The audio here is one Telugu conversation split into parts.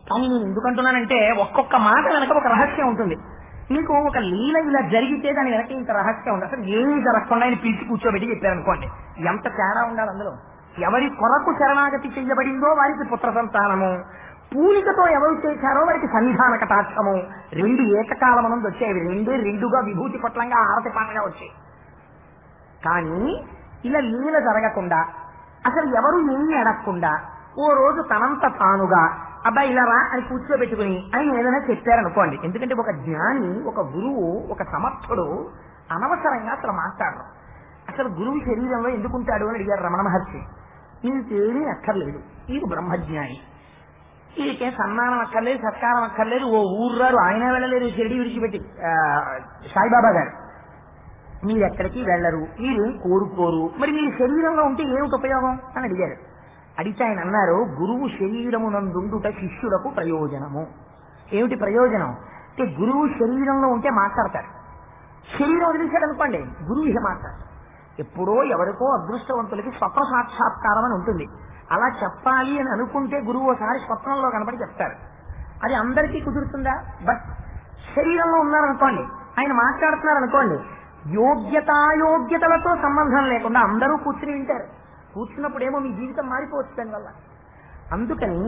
కానీ నేను ఎందుకంటున్నానంటే ఒక్కొక్క మాట వెనక ఒక రహస్యం ఉంటుంది. మీకు ఒక లీల ఇలా జరిగితే దాని వెనక ఇంత రహస్యం ఉంది. అసలు ఏమీ జరగకుండా ఆయన పిలిచి కూర్చోబెట్టి చెప్పారనుకోండి, ఎంత తేడా ఉండాలి అందులో. ఎవరి కొరకు శరణాగతి చెయ్యబడిందో వారికి పుత్ర సంతానము, పూలికతో ఎవరు చేశారో వారికి సన్నిధాన కటాక్షము, రెండు ఏకకాలమనందు వచ్చేవి, రెండుగా విభూతి పట్లంగా ఆరతి పాటగా వచ్చాయి. కానీ ఇలా లీల జరగకుండా, అసలు ఎవరు ఏమీ అడగకుండా, ఓ రోజు తనంత తానుగా అబ్బాయి ఇలా రా అని కూర్చోబెట్టుకుని ఆయన ఏదైనా చెప్పారనుకోండి. ఎందుకంటే ఒక జ్ఞాని, ఒక గురువు, ఒక సమర్థుడు అనవసరంగా అసలు మాట్లాడరు. అసలు గురువు శరీరంలో ఎందుకుంటాడు అని అడిగారు రమణ మహర్షి. నీకేమీ అక్కర్లేదు, ఇది బ్రహ్మజ్ఞాని, వీరికే సన్మానం అక్కర్లేదు, సత్కారం అక్కర్లేదు, ఓ ఊర్రారు ఆయన వెళ్ళలేరు షిరిడి విడిచిపెట్టి సాయిబాబా గారు, మీరు ఎక్కడికి వెళ్ళరు, మీరేం కోరుకోరు, మరి మీ శరీరంలో ఉంటే ఏమిటి ఉపయోగం అని అడిగారు. అడిగితే ఆయన అన్నారు, గురువు శరీరమునందుండుట శిష్యులకు ప్రయోజనము. ఏమిటి ప్రయోజనం అంటే గురువు శరీరంలో ఉంటే మాట్లాడతారు, శరీరం వదిలేశాడు అనుకోండి గురువు ఇహ మాట్లాడతారు. ఎప్పుడో ఎవరికో అదృష్టవంతులకి స్వప్న సాక్షాత్కారం అని ఉంటుంది. అలా చెప్పాలి అని అనుకుంటే గురువు ఒకసారి స్వప్నంలో కనపడి చెప్తారు. అది అందరికీ కుదురుతుందా? బట్ శరీరంలో ఉన్నారనుకోండి, ఆయన మాట్లాడుతున్నారు అనుకోండి, యోగ్యతాయోగ్యతలతో సంబంధం లేకుండా అందరూ కూర్చుని వింటారు. కూర్చున్నప్పుడేమో మీ జీవితం మారిపోవచ్చు దానివల్ల. అందుకని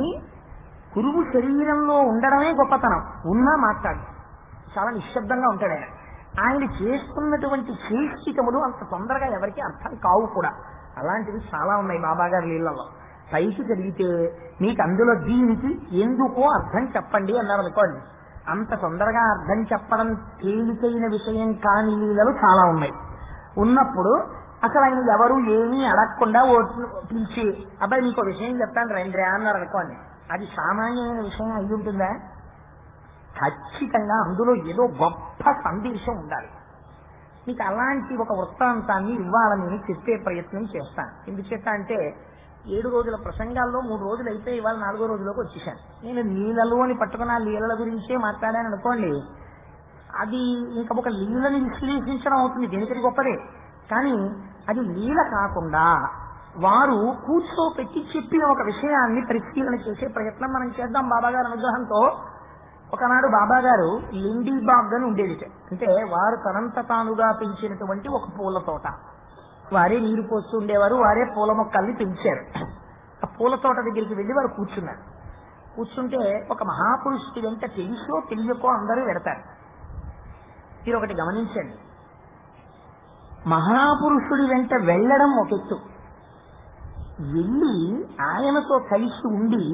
గురువు శరీరంలో ఉండడమే గొప్పతనం. ఉన్నా మాట్లాడు, చాలా నిశ్శబ్దంగా ఉంటాడు ఆయన. ఆయన చేస్తున్నటువంటి చేష్టికములు అంత తొందరగా ఎవరికి అర్థం కావు కూడా. అలాంటివి చాలా ఉన్నాయి బాబాగారి లీలలో. పైకి జరిగితే మీకు అందులో దీనికి ఎందుకో అర్థం చెప్పండి అన్నారు అనుకోండి, అంత తొందరగా అర్థం చెప్పడం తేలికైన విషయం కాని లీలలు చాలా ఉన్నాయి. ఉన్నప్పుడు అసలు ఆయన ఎవరు ఏమీ అడగకుండా పిలిచి అబ్బాయి మీకు విషయం చెప్తాను రండి అన్నారు అనుకోండి, అది సామాన్యమైన విషయం అయి ఉంటుందా? ఖచ్చితంగా అందులో ఏదో గొప్ప సందేశం ఉండాలి. మీకు అలాంటి ఒక వృత్తాంతాన్ని ఇవ్వాలని చెప్పే ప్రయత్నం చేస్తాను. ఎందుచేత అంటే 7 రోజుల ప్రసంగాల్లో 3 రోజులు అయితే ఇవాళ 4వ రోజులోకి వచ్చేసాను. నేను లీలలు అని పట్టుకున్న లీలల గురించే మాట్లాడాను అనుకోండి, అది ఇంకా ఒక లీలని విశ్లేషించడం అవుతుంది, దేనికది గొప్పదే. కానీ అది లీల కాకుండా వారు కూర్చోపెట్టి చెప్పిన ఒక విషయాన్ని పరిశీలన చేసే ప్రయత్నం మనం చేద్దాం బాబాగారి అనుగ్రహంతో. ఒకనాడు బాబాగారు లిండీబాగ్ అని ఉండేది. అంటే వారు తనంత తానుగా పెంచినటువంటి ఒక పూల తోట, వారే నీరు పోస్తూ ఉండేవారు, వారే పూల మొక్కల్ని పెంచారు. ఆ పూల తోట దగ్గరికి వెళ్ళి వారు కూర్చున్నారు. కూర్చుంటే ఒక మహాపురుషుడి వెంట తెలుసో తెలియకో అందరూ వెడతారు. మీరు ఒకటి గమనించండి, మహాపురుషుడి వెంట వెళ్ళడం ఒక ఎత్తు, వెళ్ళి ఆయనతో కలిసి ఉండి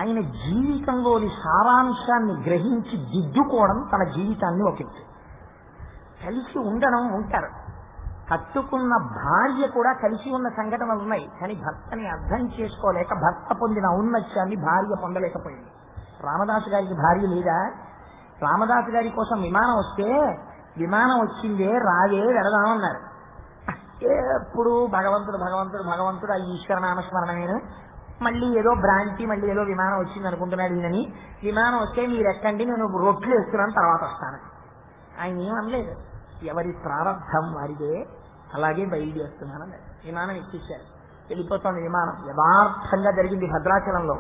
ఆయన జీవితంలోని సారాంశాన్ని గ్రహించి దిద్దుకోవడం తన జీవితాన్ని ఒక ఎత్తు. కలిసి ఉండడం ఉంటారు. కట్టుకున్న భార్య కూడా కలిసి ఉన్న సంఘటనలు ఉన్నాయి. కానీ భర్తని అర్థం చేసుకోలేక భర్త పొందిన ఔన్నత్యాన్ని భార్య పొందలేకపోయింది. రామదాసు గారికి భార్య లేదా? రామదాసు గారి కోసం విమానం వస్తే, విమానం వచ్చిందే రావే వెడదామన్నారు. ఎప్పుడు భగవంతుడు భగవంతుడు భగవంతుడు, ఆ ఈశ్వర నామస్మరణమేను. మళ్ళీ ఏదో భ్రాంతి, మళ్ళీ ఏదో విమానం వచ్చింది అనుకుంటున్నాడు ఈయనని. విమానం వస్తే మీరు ఎక్కండి, నేను రొట్లు వేస్తున్నాను, తర్వాత వస్తాను. ఆయన ఏమనలేదు, ఎవరి ప్రారంభం వారిదే, అలాగే బయలుదేరుతున్నాను అన్నారు. విమానం ఎక్కించారు, వెళ్ళిపోతోంది విమానం. యథార్థంగా జరిగింది భద్రాచలంలో.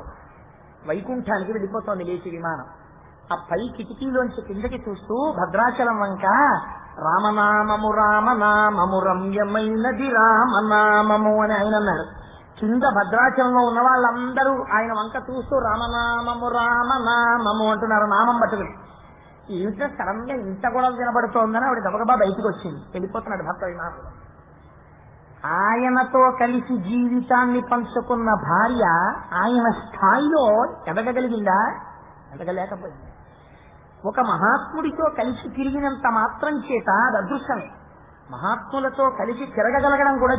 వైకుంఠానికి వెళ్ళిపోతోంది లేచి విమానం. ఆ పై కిటికీలోంచి కిందకి చూస్తూ భద్రాచలం వంక రామనామము రామనామము రమ్యమైనది రామనామము అని ఆయన అన్నారు. కింద భద్రాచలంలో ఉన్న వాళ్ళందరూ ఆయన వంక చూస్తూ రామనామము రామనామము అంటున్నారు, నామం పట్టుకుని. ఇంత సడన్ గా ఇంత కూడా వినబడుతోందని ఆవిడ గబగబా బయటకు వచ్చింది. వెళ్ళిపోతున్నాడు భర్త విమానంలో. ఆయనతో కలిసి జీవితాన్ని పంచుకున్న భార్య ఆయన స్థాయిలో ఎదగగలిగిందా? ఎదగలేకపోయింది. ఒక మహాత్ముడితో కలిసి తిరిగినంత మాత్రం చేత అది అదృష్టమే. మహాత్ములతో కలిసి తిరగగలగడం కూడా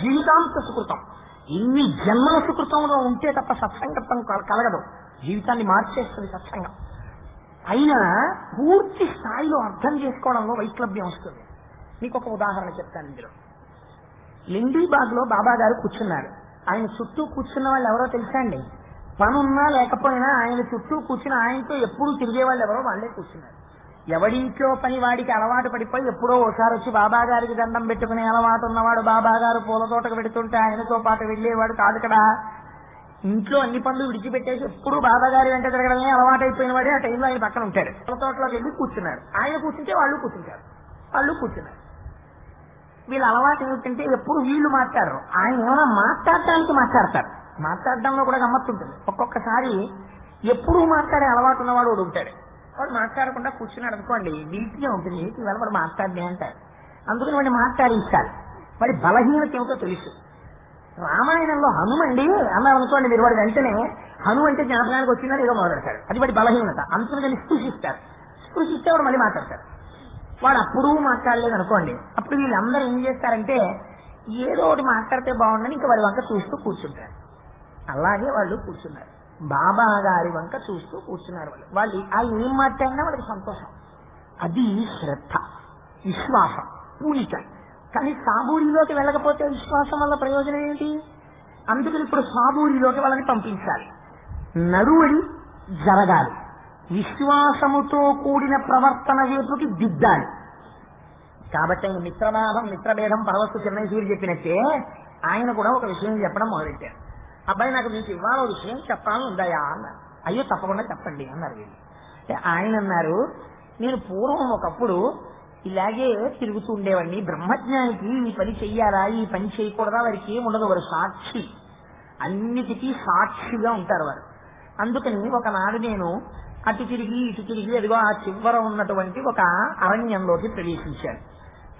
జీవితాంత సుకృతం. ఇన్ని జన్మల సుకృతంలో ఉంటే తప్ప సత్సంగత్వం కలగదు. జీవితాన్ని మార్చేస్తుంది సత్సంగం. అయినా పూర్తి స్థాయిలో అర్థం చేసుకోవడంలో వైక్లభ్యం వస్తుంది. మీకు ఒక ఉదాహరణ చెప్తాను. ఇందులో లిండీబాగ్ లో బాబా గారు కూర్చున్నారు. ఆయన చుట్టూ కూర్చున్న వాళ్ళు ఎవరో తెలుసా అండి? పనున్నా లేకపోయినా ఆయన చుట్టూ కూర్చుని ఆయనతో ఎప్పుడు తిరిగే వాళ్ళు ఎవరో వాళ్ళే కూర్చున్నారు. ఎవడింట్లో పని వాడికి అలవాటు పడిపోయి ఎప్పుడో ఒకసారి వచ్చి బాబా గారికి దండం పెట్టుకునే అలవాటు ఉన్నవాడు బాబా గారు పూల తోటకు పెడుతుంటే ఆయనతో పాటు వెళ్ళేవాడు కాదు కదా. ఇంట్లో అన్ని పనులు విడిచిపెట్టేసి ఎప్పుడు బాబాగారి వెంట తిరగడమే అలవాటు అయిపోయిన వాడే ఆ టైంలో ఆయన పక్కన ఉంటాడు. తోటలోకి వెళ్ళి కూర్చున్నాడు. ఆయన కూర్చుంటే వాళ్ళు కూర్చుంటారు, వాళ్ళు కూర్చున్నారు. వీళ్ళ అలవాటు ఏమిటంటే ఎప్పుడు వీళ్ళు మాట్లాడరు, ఆయన ఏమైనా మాట్లాడటానికి మాట్లాడతారు. మాట్లాడడంలో కూడా గమ్మత్తుంటుంది. ఒక్కొక్కసారి ఎప్పుడూ మాట్లాడే అలవాటు ఉన్నవాడు వాడు ఉంటాడు. వాడు మాట్లాడకుండా కూర్చున్నాడు అనుకోండి, నీట్గా ఉంటుంది. ఇవాళ వాడు మాట్లాడలే అంటారు. అందుకని వాడిని మాట్లాడించాలి. వాడి బలహీనత ఏమిటో తెలుసు. రామాయణంలో హనుమండి అన్నారు అనుకోండి మీరు, వాడు వెంటనే హను అంటే జ్ఞాపకానికి వచ్చిందని ఏదో మొదలెడతాడు. అది వాడి బలహీనత. అందుకని స్పృశిస్తారు. స్పృశిస్తే వాడు మళ్ళీ మాట్లాడతారు. వాడు అప్పుడు మాట్లాడలేదు అనుకోండి, అప్పుడు వీళ్ళందరూ ఏం చేస్తారంటే ఏదో ఒకటి మాట్లాడితే బాగుండని ఇంకా వాడి వంక చూస్తూ కూర్చుంటారు. అలాగే వాళ్ళు కూర్చున్నారు. బాబా గారి వంక చూస్తూ కూర్చున్నారు. వాళ్ళు ఆయన ఏం మాట్లాడినా వాళ్ళకి సంతోషం. అది శ్రద్ధ, విశ్వాసం, పూనిక. కానీ సాబూరిలోకి వెళ్ళకపోతే విశ్వాసం వల్ల ప్రయోజనం ఏంటి? అందుకని ఇప్పుడు సాబూరిలోకి వాళ్ళని పంపించాలి. నడువడి జరగాలి. విశ్వాసముతో కూడిన ప్రవర్తన వైపుకి దిద్దాలి. కాబట్టి ఆయన మిత్రనాభం మిత్రభేదం పరవస్తు చిన్నసూరి చెప్పినట్టే ఆయన కూడా ఒక విషయం చెప్పడం మొదలెట్టారు. అబ్బాయి నాకు మీకు ఇవాళ విషయం చెప్పాలని ఉందాయా అన్నారు. అయ్యో తప్పకుండా చెప్పండి అన్నారు వీళ్ళు. ఆయన అన్నారు, నేను పూర్వం ఒకప్పుడు ఇలాగే తిరుగుతూ ఉండేవాడిని. బ్రహ్మజ్ఞానికి ఈ పని చెయ్యాలా ఈ పని చేయకూడదా వారికి ఏముండదు. వారు సాక్షి, అన్నిటికీ సాక్షిగా ఉంటారు వారు. అందుకని ఒకనాడు నేను అటు తిరిగి ఇటు తిరిగి అదిగో ఆ చివర ఉన్నటువంటి ఒక అరణ్యంలోకి ప్రవేశించాను.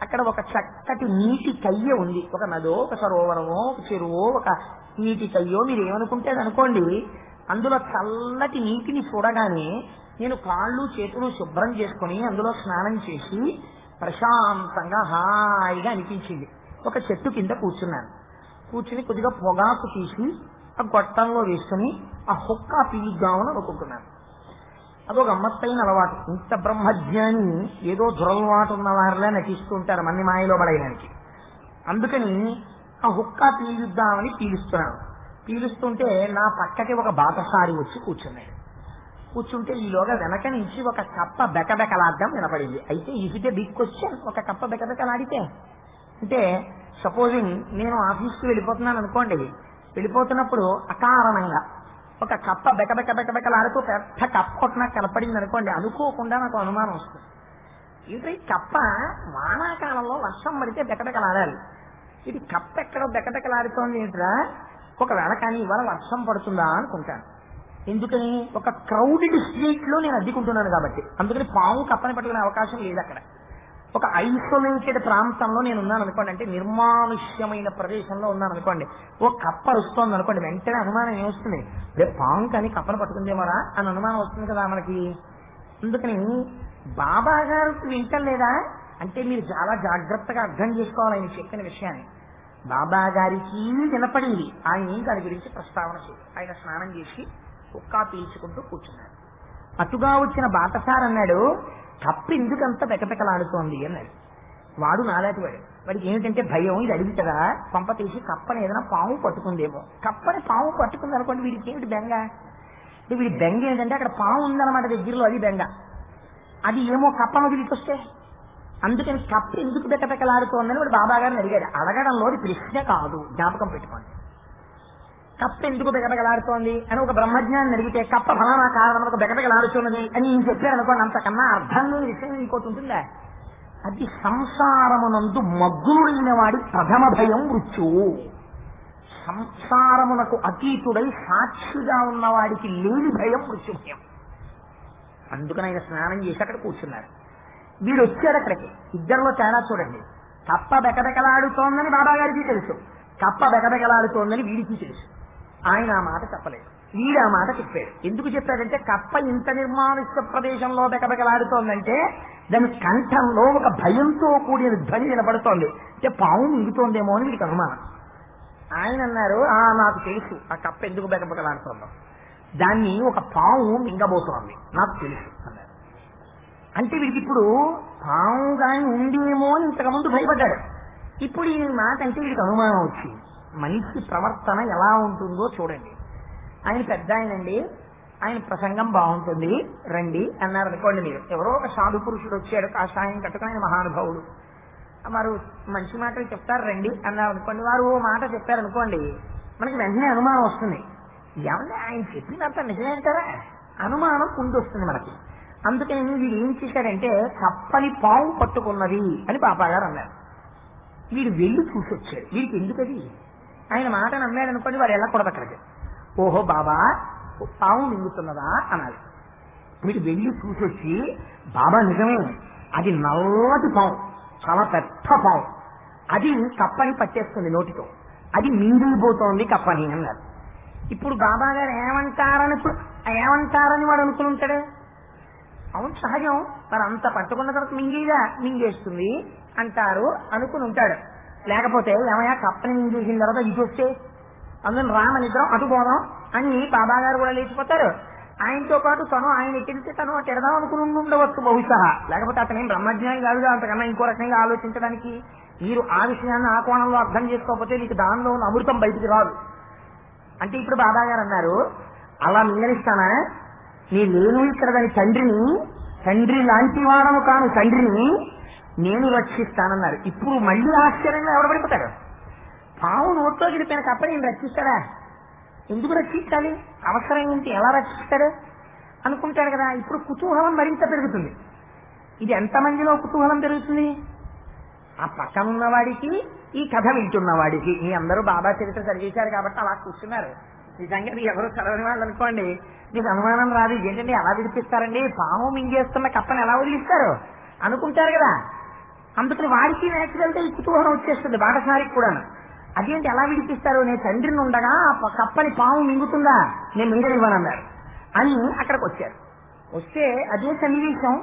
అక్కడ ఒక చక్కటి నీటి కయ్య ఉంది. ఒక నదో, ఒక సరోవరమో, ఒక చెరువో, ఒక నీటి కయ్యో మీరు ఏమనుకుంటే అనుకోండి. అందులో చల్లటి నీటిని చూడగానే నేను కాళ్ళు చేతులు శుభ్రం చేసుకుని అందులో స్నానం చేసి ప్రశాంతంగా హాయిగా అనిపించింది. ఒక చెట్టు కింద కూర్చున్నాను. కూర్చుని కొద్దిగా పొగాకు తీసి ఆ గొట్టంలో వేసుకుని ఆ హుక్కా పీలిద్దామని అనుకుంటున్నాను. అదొక గమ్మత్తైన అలవాటు. ఇంత బ్రహ్మజ్ఞాని ఏదో దురలవాటు ఉన్న వారిలా నటిస్తూ ఉంటారు మన్ని మాయలో పడేయడానికి. అందుకని ఆ హుక్కా పీలుద్దామని పీలుస్తున్నాను. పీలుస్తుంటే నా పక్కకి ఒక బాటసారి వచ్చి కూర్చున్నాడు. కూర్చుంటే ఈలోగా వెనక నుంచి ఒక కప్ప బెకబెకలాడడం వినపడింది. అయితే ఇదే బిగ్ క్వశ్చన్, ఒక కప్ప బెకబెకలాడితే అంటే సపోజింగ్ నేను ఆఫీస్కి వెళ్ళిపోతున్నాను అనుకోండి. వెళ్ళిపోతున్నప్పుడు అకారణంగా ఒక కప్ప బెకబెకలాడుతూ పెద్ద కప్ప ఒకటి నాకు కనపడింది అనుకోండి. అనుకోకుండా నాకు అనుమానం వస్తుంది. ఇది కప్ప వానాకాలంలో వర్షం పడితే బెకబెకలాడాలి. ఇది కప్ప ఎక్కడో బెకబెకలాడుతోంది ఏంట్రా, ఒకవేళ కానీ ఇవాళ వర్షం పడుతుందా అనుకుంటాను. ఎందుకని? ఒక క్రౌడెడ్ స్ట్రీట్ లో నేను అద్దెకుంటున్నాను కాబట్టి. అందుకని పాము కప్పని పట్టుకునే అవకాశం లేదు అక్కడ. ఒక ఐసోలేటెడ్ ప్రాంతంలో నేను ఉన్నాను అనుకోండి, అంటే నిర్మానుష్యమైన ప్రదేశంలో ఉన్నాను అనుకోండి. ఓ కప్ప వస్తోంది అనుకోండి, వెంటనే అనుమానం ఏమొస్తుంది, రేపు పాము కానీ కప్పను పట్టుకుందేమోరా అని అనుమానం వస్తుంది కదా మనకి. అందుకని బాబా గారు వింటలేదా అంటే మీరు చాలా జాగ్రత్తగా అర్థం చేసుకోవాలి ఆయన చెప్పిన విషయాన్ని. బాబా గారికి వినపడింది, ఆయన ఏం దాని గురించి ప్రస్తావన చేయదు. ఆయన స్నానం చేసి కుక్కా పీల్చుకుంటూ కూర్చున్నాడు. అటుగా వచ్చిన బాటసార్ అన్నాడు, కప్ప ఎందుకంత బెకబెకలాడుతోంది అన్నాడు. వాడు నాలాంటి వాడు. వాడికి ఏమిటంటే భయం. ఇది అడిగి కదా పంప తీసి కప్పని ఏదైనా పాము పట్టుకుందేమో. కప్పని పాము పట్టుకుంది అనుకోండి, వీడికి ఏమిటి బెంగ అంటే వీడి బెంగ ఏంటంటే అక్కడ పాము ఉందన్నమాట దగ్గరలో, అది బెంగ. అది ఏమో కప్పను వదిలికొస్తే. అందుకని కప్ప ఎందుకు బెకబెకలాడుతోందని వాడు బాబా గారిని అడిగాడు. అడగడంలో ప్రశ్న కాదు, జ్ఞాపకం పెట్టుకోండి. కప్ప ఎందుకు బెకబెకలాడుతోంది అని ఒక బ్రహ్మజ్ఞాన్ని అడిగితే కప్ప ఫలానా కారణం ఒక బెకబెకలాడుతున్నది అని నేను చెప్పాను అనుకోండి, అంతకన్నా అర్థం లేని విషయం ఇంకోటి ఉంటుందా? అది సంసారమునందు మగ్గులైన వాడి ప్రథమ భయం మృత్యువు. సంసారమునకు అతీతుడై సాక్షిగా ఉన్నవాడికి లేని భయం మృత్యు భయం. అందుకని ఆయన స్నానం చేసి అక్కడ కూర్చున్నారు. వీడు వచ్చాడు అక్కడికి. ఇద్దరిలో తేడా చూడండి. కప్ప బెకబెకలాడుతోందని బాబా గారికి తెలుసు, కప్ప బెకబెకలాడుతోందని వీడికి తెలుసు. ఆయన ఆ మాట చెప్పలేదు, వీడు ఆ మాట చెప్పాడు. ఎందుకు చెప్పాడంటే కప్ప ఇంత నిర్మానుష్య ప్రదేశంలో బెకబెకలాడుతోందంటే దాని కంఠంలో ఒక భయంతో కూడిన ధ్వని వినపడుతోంది. అంటే పాము మిగుతోందేమో అని వీడికి అనుమానం. ఆయన అన్నారు, నాకు తెలుసు ఆ కప్ప ఎందుకు బెకబెకలాడుతోందో, దాన్ని ఒక పాము మింగబోతోంది నాకు తెలుసు అన్నారు. అంటే వీడికి ఇప్పుడు పాము కానీ ఉందేమో ఇంతకుముందు భయపడ్డాడు. ఇప్పుడు ఈ మాట అంటే వీడికి అనుమానం వచ్చింది. మనిషి ప్రవర్తన ఎలా ఉంటుందో చూడండి. ఆయన పెద్ద ఆయనండి, ఆయన ప్రసంగం బాగుంటుంది రండి అన్నారు అనుకోండి. మీరు ఎవరో ఒక సాధు పురుషుడు వచ్చాడు కాషాయం కట్టుకుని, ఆయన మహానుభావుడు, వారు మంచి మాటలు చెప్తారు రండి అన్నారు అనుకోండి. వారు ఓ మాట చెప్పారనుకోండి, మనకి వెంటనే అనుమానం వస్తుంది. ఏమంటే ఆయన చెప్పినంత నిజమేంటారా అనుమానం ముందొస్తుంది మనకి. అందుకని వీడు ఏం చేశాడంటే కప్పని పాము పట్టుకున్నది అని బాబాగారు అన్నారు. వీడు వెళ్ళి చూసొచ్చాడు. వీడికి ఎందుకది ఆయన మాట నమ్మాడు అనుకోండి, వాడు ఎలా కొడబట్టలేదు. ఓహో బాబా పాము మింగుతున్నదా అనాలి. వీడు వెళ్ళి చూసొచ్చి బాబా నిజమే అది నల్లటి పాము, చాలా పెద్ద పాము, అది కప్పని పట్టేస్తుంది నోటితో, అది మింగిపోతోంది కప్పని అన్నారు. ఇప్పుడు బాబా గారు ఏమంటారని వాడు అనుకుని ఉంటాడు. అవును సహజం, మరి అంత పట్టుకున్న తర్వాత మింగేస్తుంది అంటారు అనుకుని ఉంటాడు. లేకపోతే ఏమయ్యా కప్పని మింగేసిన తర్వాత ఇటు వస్తే అందులో రామనిద్రం అటు పోదాం అని బాబా గారు కూడా లేచిపోతారు. ఆయనతో పాటు తను ఆయన ఎక్కితే తను తిడదాం అనుకుని ఉండవచ్చు బహుశా. లేకపోతే అతనేం బ్రహ్మజ్ఞానం కాదుగా అంతకన్నా ఇంకో రకంగా ఆలోచించడానికి. మీరు ఆ విషయాన్ని ఆ కోణంలో అర్థం చేసుకోకపోతే మీకు దానిలో ఉన్న అమృతం బయటికి రాదు. అంటే ఇప్పుడు బాబా గారు అన్నారు, అలా మింగనిస్తానా, నీ లేను ఇక్కడ దాని తండ్రి లాంటి వాడను కాను తండ్రిని నేను రక్షిస్తానన్నారు. ఇప్పుడు మళ్ళీ ఆశ్చర్యంగా ఎవడబడిపోతాడు. పాము నోట్లో గడిపిన కప్ప నేను రక్షిస్తాడా, ఎందుకు రక్షించాలి, అవసరం ఏంటి, ఎలా రక్షిస్తాడు అనుకుంటాడు కదా. ఇప్పుడు కుతూహలం మరింత పెరుగుతుంది. ఇది ఎంతమందిలో కుతూహలం పెరుగుతుంది, ఆ పక్కన ఉన్నవాడికి ఈ కథ వింటున్నవాడికి. మీ అందరూ బాబా చరిత్ర చదివేశారు కాబట్టి అలా కూర్చున్నారు. నిజంగా ఎవరు చదవని వాళ్ళు అనుకోండి మీకు అనుమానం రాదు. ఏంటంటే ఎలా విడిపిస్తారండి, పాము మింగేస్తున్న కప్పని ఎలా వదిలిస్తారు అనుకుంటారు కదా. అందుకని వాడికి నేచురల్గా ఈ కుతూహలం వచ్చేస్తుంది బాటసారికి కూడా. అదేంటి ఎలా విడిపిస్తారు, నేను తండ్రిని ఉండగా కప్పని పాము మింగుతుందా, నేను మింగనివ్వనన్నారు అని అక్కడికి వచ్చారు. వస్తే అదే సన్నివేశం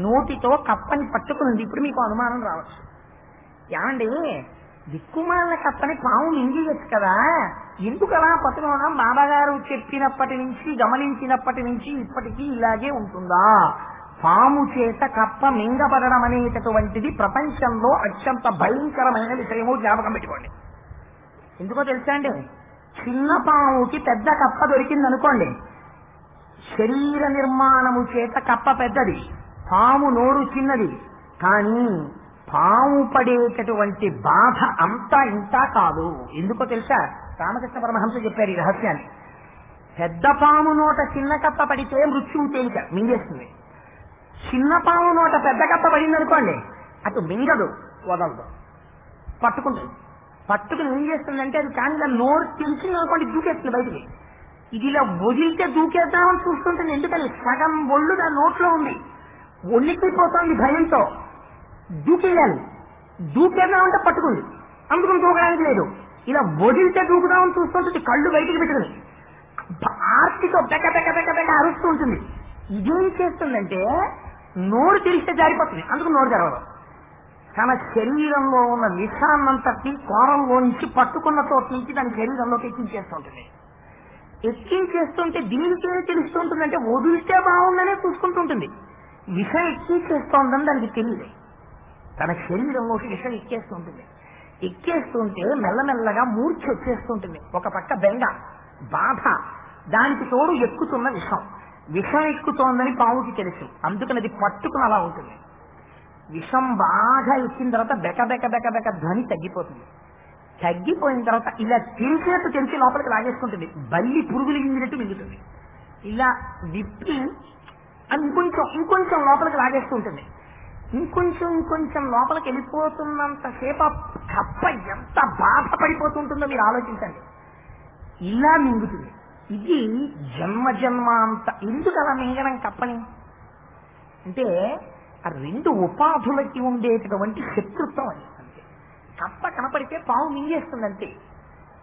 నోటితో కప్పని పట్టుకునింది. ఇప్పుడు మీకు అనుమానం రావచ్చు, ఏమండి దిక్కుమాల కప్పని పాము మింగేయచ్చు కదా, ఎందుకు అలా పట్టుకోవడం, బాబా గారు చెప్పినప్పటి నుంచి గమనించినప్పటి నుంచి ఇప్పటికీ ఇలాగే ఉంటుందా, పాము చేత కప్ప మింగబడడం అనేటటువంటిది ప్రపంచంలో అత్యంత భయంకరమైన విషయమో జ్ఞాపకం పెట్టుకోండి. ఎందుకో తెలుసా అండి, చిన్న పాముకి పెద్ద కప్ప దొరికింది అనుకోండి, శరీర నిర్మాణము చేత కప్ప పెద్దది, పాము నోరు చిన్నది, కానీ పాము పడేటటువంటి బాధ అంతా ఇంత కాదు. ఎందుకో తెలుసా, రామకృష్ణ పరమహంస చెప్పారు ఈ రహస్యాన్ని. పెద్ద పాము నోట చిన్న కప్ప పడితే మృత్యువు తేలిక, మింగేస్తుంది. చిన్న పాము నోట పెద్ద కప్ప పడింది అనుకోండి, అటు మింగదు, వదలదు, పట్టుకుంటుంది. పట్టుకుని ఏం చేస్తుందంటే అది కానీ ఇలా నోరు తెలిసింది అనుకోండి దూకేస్తుంది బయటికి. ఇది ఇలా వదిలితే దూకేద్దామని చూస్తుంటుంది. ఎందుకని సగం ఒళ్ళు దాని నోట్లో ఉంది, ఒళ్ళిపోతోంది భయంతో. దూకేయాలి, దూకేద్దామంటే పట్టుకుంది, అందుకని దూకడానికి లేదు. ఇలా వదిలితే దూకుదామని చూస్తుంటుంది, కళ్ళు బయటికి పెట్టుకుని ఆర్తితో బెక్క బెక్క బెక్క బెక్క అరుస్తూ ఉంటుంది. ఇదేం చేస్తుందంటే నోరు తెరిస్తే జారిపోతుంది, అందుకు నోరు తెరవదు. తన శరీరంలో ఉన్న విషాన్నంతటి కోరంలోంచి పట్టుకున్న చోటు నుంచి దాని శరీరంలోకి ఎక్కించేస్తుంటుంది. ఎక్కించేస్తుంటే దీనికే తెలుస్తుంటుందంటే వదిలితే బాగుందనే చూసుకుంటుంటుంది. విషం ఎక్కించేస్తోందని దానికి తెలియదు. తన శరీరంలోకి విషం ఎక్కేస్తుంటుంది. ఎక్కేస్తుంటే మెల్లమెల్లగా మూర్ఛ వచ్చేస్తుంటుంది. ఒక పక్క బెంగ, బాధ, దానికి తోడు ఎక్కుతున్న విషం ఎక్కుతోందని పావుకి తెలుసు. అందుకని అది పట్టుకుని అలా ఉంటుంది. విషం బాగా ఎక్కిన తర్వాత బెక బెక బెక బెక ధ్వని తగ్గిపోతుంది. తగ్గిపోయిన తర్వాత ఇలా తెలిసినట్టు తెలిసి లోపలికి లాగేసుకుంటుంది. బల్లి పురుగులు మింగినట్టు మింగుతుంది. ఇలా విప్పి అది ఇంకొంచెం లోపలికి లాగేస్తూ ఉంటుంది. ఇంకొంచెం లోపలికి వెళ్ళిపోతున్నంతసేపు కప్ప ఎంత బాధపడిపోతుంటుందో మీరు ఆలోచించండి. ఇలా మింగుతుంది. ఇది జన్మాంత. ఎందుకు అలా మింగడం కప్పని అంటే ఆ రెండు ఉపాధులకి ఉండేటటువంటి శత్రుత్వం అని. అంతే, కప్ప కనపడితే పాము మింగేస్తుంది అంతే.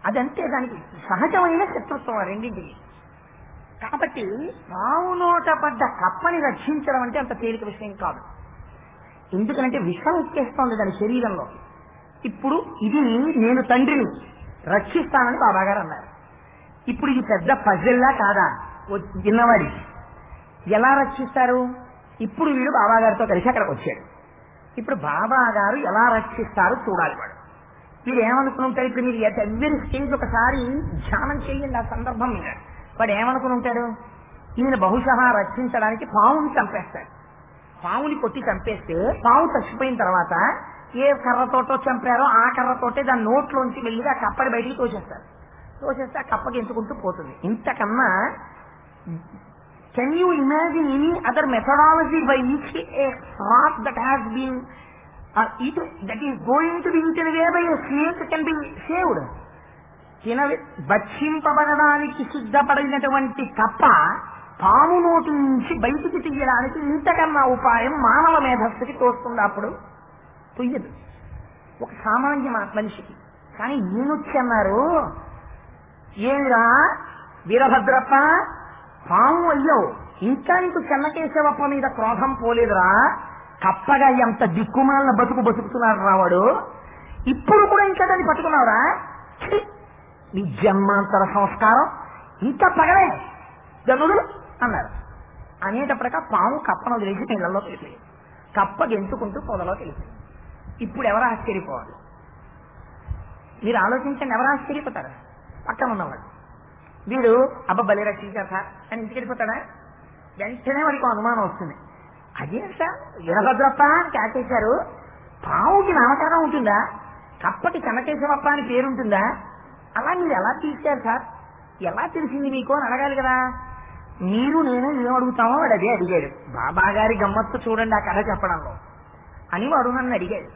అదంతే, దానికి సహజమైన శత్రుత్వం ఆ రెండింటికి. కాబట్టి పాము నోట పడ్డ కప్పని రక్షించడం అంటే అంత తేలిక విషయం కాదు. ఎందుకంటే విషం ఎక్కేస్తోంది దాని శరీరంలో. ఇప్పుడు ఇది నేను తండ్రిని రక్షిస్తానని బాబాగారు అన్నారు. ఇప్పుడు ఇది పెద్ద పజిల్లా కాదా చిన్నవాడికి, ఎలా రక్షిస్తారు? ఇప్పుడు వీడు బాబాగారితో కలిసి అక్కడికి వచ్చాడు. ఇప్పుడు బాబాగారు ఎలా రక్షిస్తారో చూడాలి. వీడు ఏమనుకుని ఉంటాడు? ఇప్పుడు మీరు ఎవ్రీ స్టేజ్ ఒకసారి ధ్యానం చేయండి ఆ సందర్భం మీద. వాడు ఏమనుకుని ఉంటాడు? ఈయన బహుశా రక్షించడానికి పావుని చంపేస్తాడు. పావుని కొట్టి చంపేస్తే పావు చచ్చిపోయిన తర్వాత ఏ కర్రతోటో చంపారో ఆ కర్రతోటే దాని నోట్లోంచి వెళ్ళి ఆ కప్పని బయటికి తోసేస్తారు. తోసేస్తే ఆ కప్పకి ఎంచుకుంటూ పోతుంది. ఇంతకన్నా can you imagine any other methodology by which a frog that has been that is going to be eaten away by a snake can be saved? భక్షింపబడడానికి సిద్ధపడినటువంటి కప్ప పాము నోటి నుంచి బయటికి తీయడానికి ఇంతకన్నా ఉపాయం మానవ మేధస్సుకి తోస్తుంది. అప్పుడు తొయ్యదు ఒక సామాన్య మనిషికి. కానీ ఈయనొచ్చి అన్నారు, ఏమిరా వీరభద్రప్ప, పాము అయ్యావు, ఇంకా నీకు చెన్నకేశవప్ప మీద క్రోధం పోలేదురా, కప్పగా ఎంత దిక్కుమాలిన బతుకుతున్నాడు రావాడు, ఇప్పుడు కూడా ఇంకా దాన్ని పట్టుకున్నావురా, నీ జన్మాంతర సంస్కారం, ఇంకా పగలే గనులు అన్నారు. అనేటప్పటిక పాము కప్పను వదిలేసి నీళ్ళలో తెలిసింది, కప్ప గెంతుకుంటూ పొదలో తెలిసింది. ఇప్పుడు ఎవరు ఆశ్చర్యపోవాలి? మీరు ఆలోచించండి, ఎవరు ఆశ్చర్యపోతారు? పక్కన ఉన్నవాడు. వీడు అబ్బ బలి రక్షించారు సార్ అని ఇంటికి వెళ్ళిపోతాడా? వెంటనే వాడికి అనుమానం వస్తుంది. అదే సార్ వీరభద్రప్ప అని కాకేశారు, పావుకి నామకరణం ఉంటుందా, కప్పకి చెన్నకేశవప్ప అని పేరుంటుందా, అలా మీరు ఎలా తీశారు సార్, ఎలా తెలిసింది మీకు అని అడగాలి కదా. మీరు నేను ఏం అడుగుతామో వాడు అదే అడిగాడు. బాబా గారి గమ్మత్తు చూడండి ఆ కథ చెప్పడంలో అని వాడు నన్ను అడిగాడు.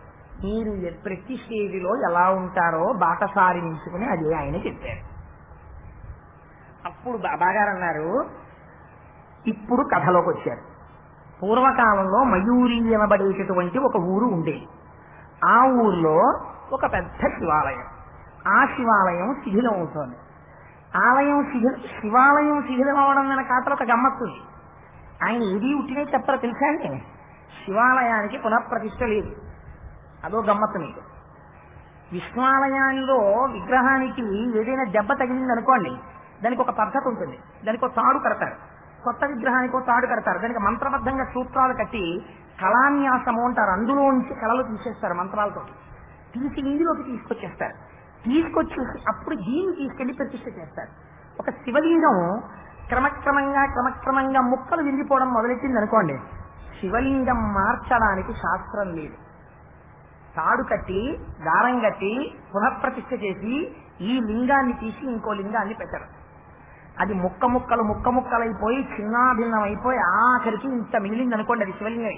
మీరు ప్రతి స్టేజిలో ఎలా ఉంటారో బాటసారి నించుకుని అదే ఆయన చెప్పారు. అప్పుడు బాబా గారు అన్నారు, ఇప్పుడు కథలోకి వచ్చారు. పూర్వకాలంలో మయూరి అనబడేటటువంటి ఒక ఊరు ఉండేది. ఆ ఊర్లో ఒక పెద్ద శివాలయం. ఆ శివాలయం శిథిలం అవుతోంది. శివాలయం శిథిలం అవడం వెనక కాతలో ఒక గమ్మత్తుంది. ఆయన ఏది ఉట్టినే చెప్పారో తెలుసా అండి? శివాలయానికి పునఃప్రతిష్ఠ లేదు. అదో గమ్మత్తు మీకు. విష్ణువాలయాల్లో విగ్రహానికి ఏదైనా దెబ్బ తగిలింది అనుకోండి, దానికి ఒక పద్ధతి ఉంటుంది. దానికి ఒక తాడు కడతారు. కొత్త విగ్రహానికి ఒక తాడు కడతారు. దానికి మంత్రబద్ధంగా సూత్రాలు కట్టి కళాన్యాసము అంటారు. అందులో నుంచి కళలు తీసేస్తారు మంత్రాలతో. తీసి ఇందులోకి తీసుకొచ్చేస్తారు. తీసుకొచ్చేసి అప్పుడు దీన్ని తీసుకెళ్లి ప్రతిష్ఠ చేస్తారు. ఒక శివలింగం క్రమక్రమంగా ముక్కలు విరిగిపోవడం మొదలెట్టింది అనుకోండి, శివలింగం మార్చడానికి శాస్త్రం లేదు. తాడు కట్టి దారం కట్టి పునఃప్రతిష్ఠ చేసి ఈ లింగాన్ని తీసి ఇంకో లింగాన్ని పెట్టరు. అది ముక్కలైపోయి చిన్నాభిన్నం అయిపోయి ఆఖరికి ఇంత మిగిలింది అనుకోండి, అది శివలింగం.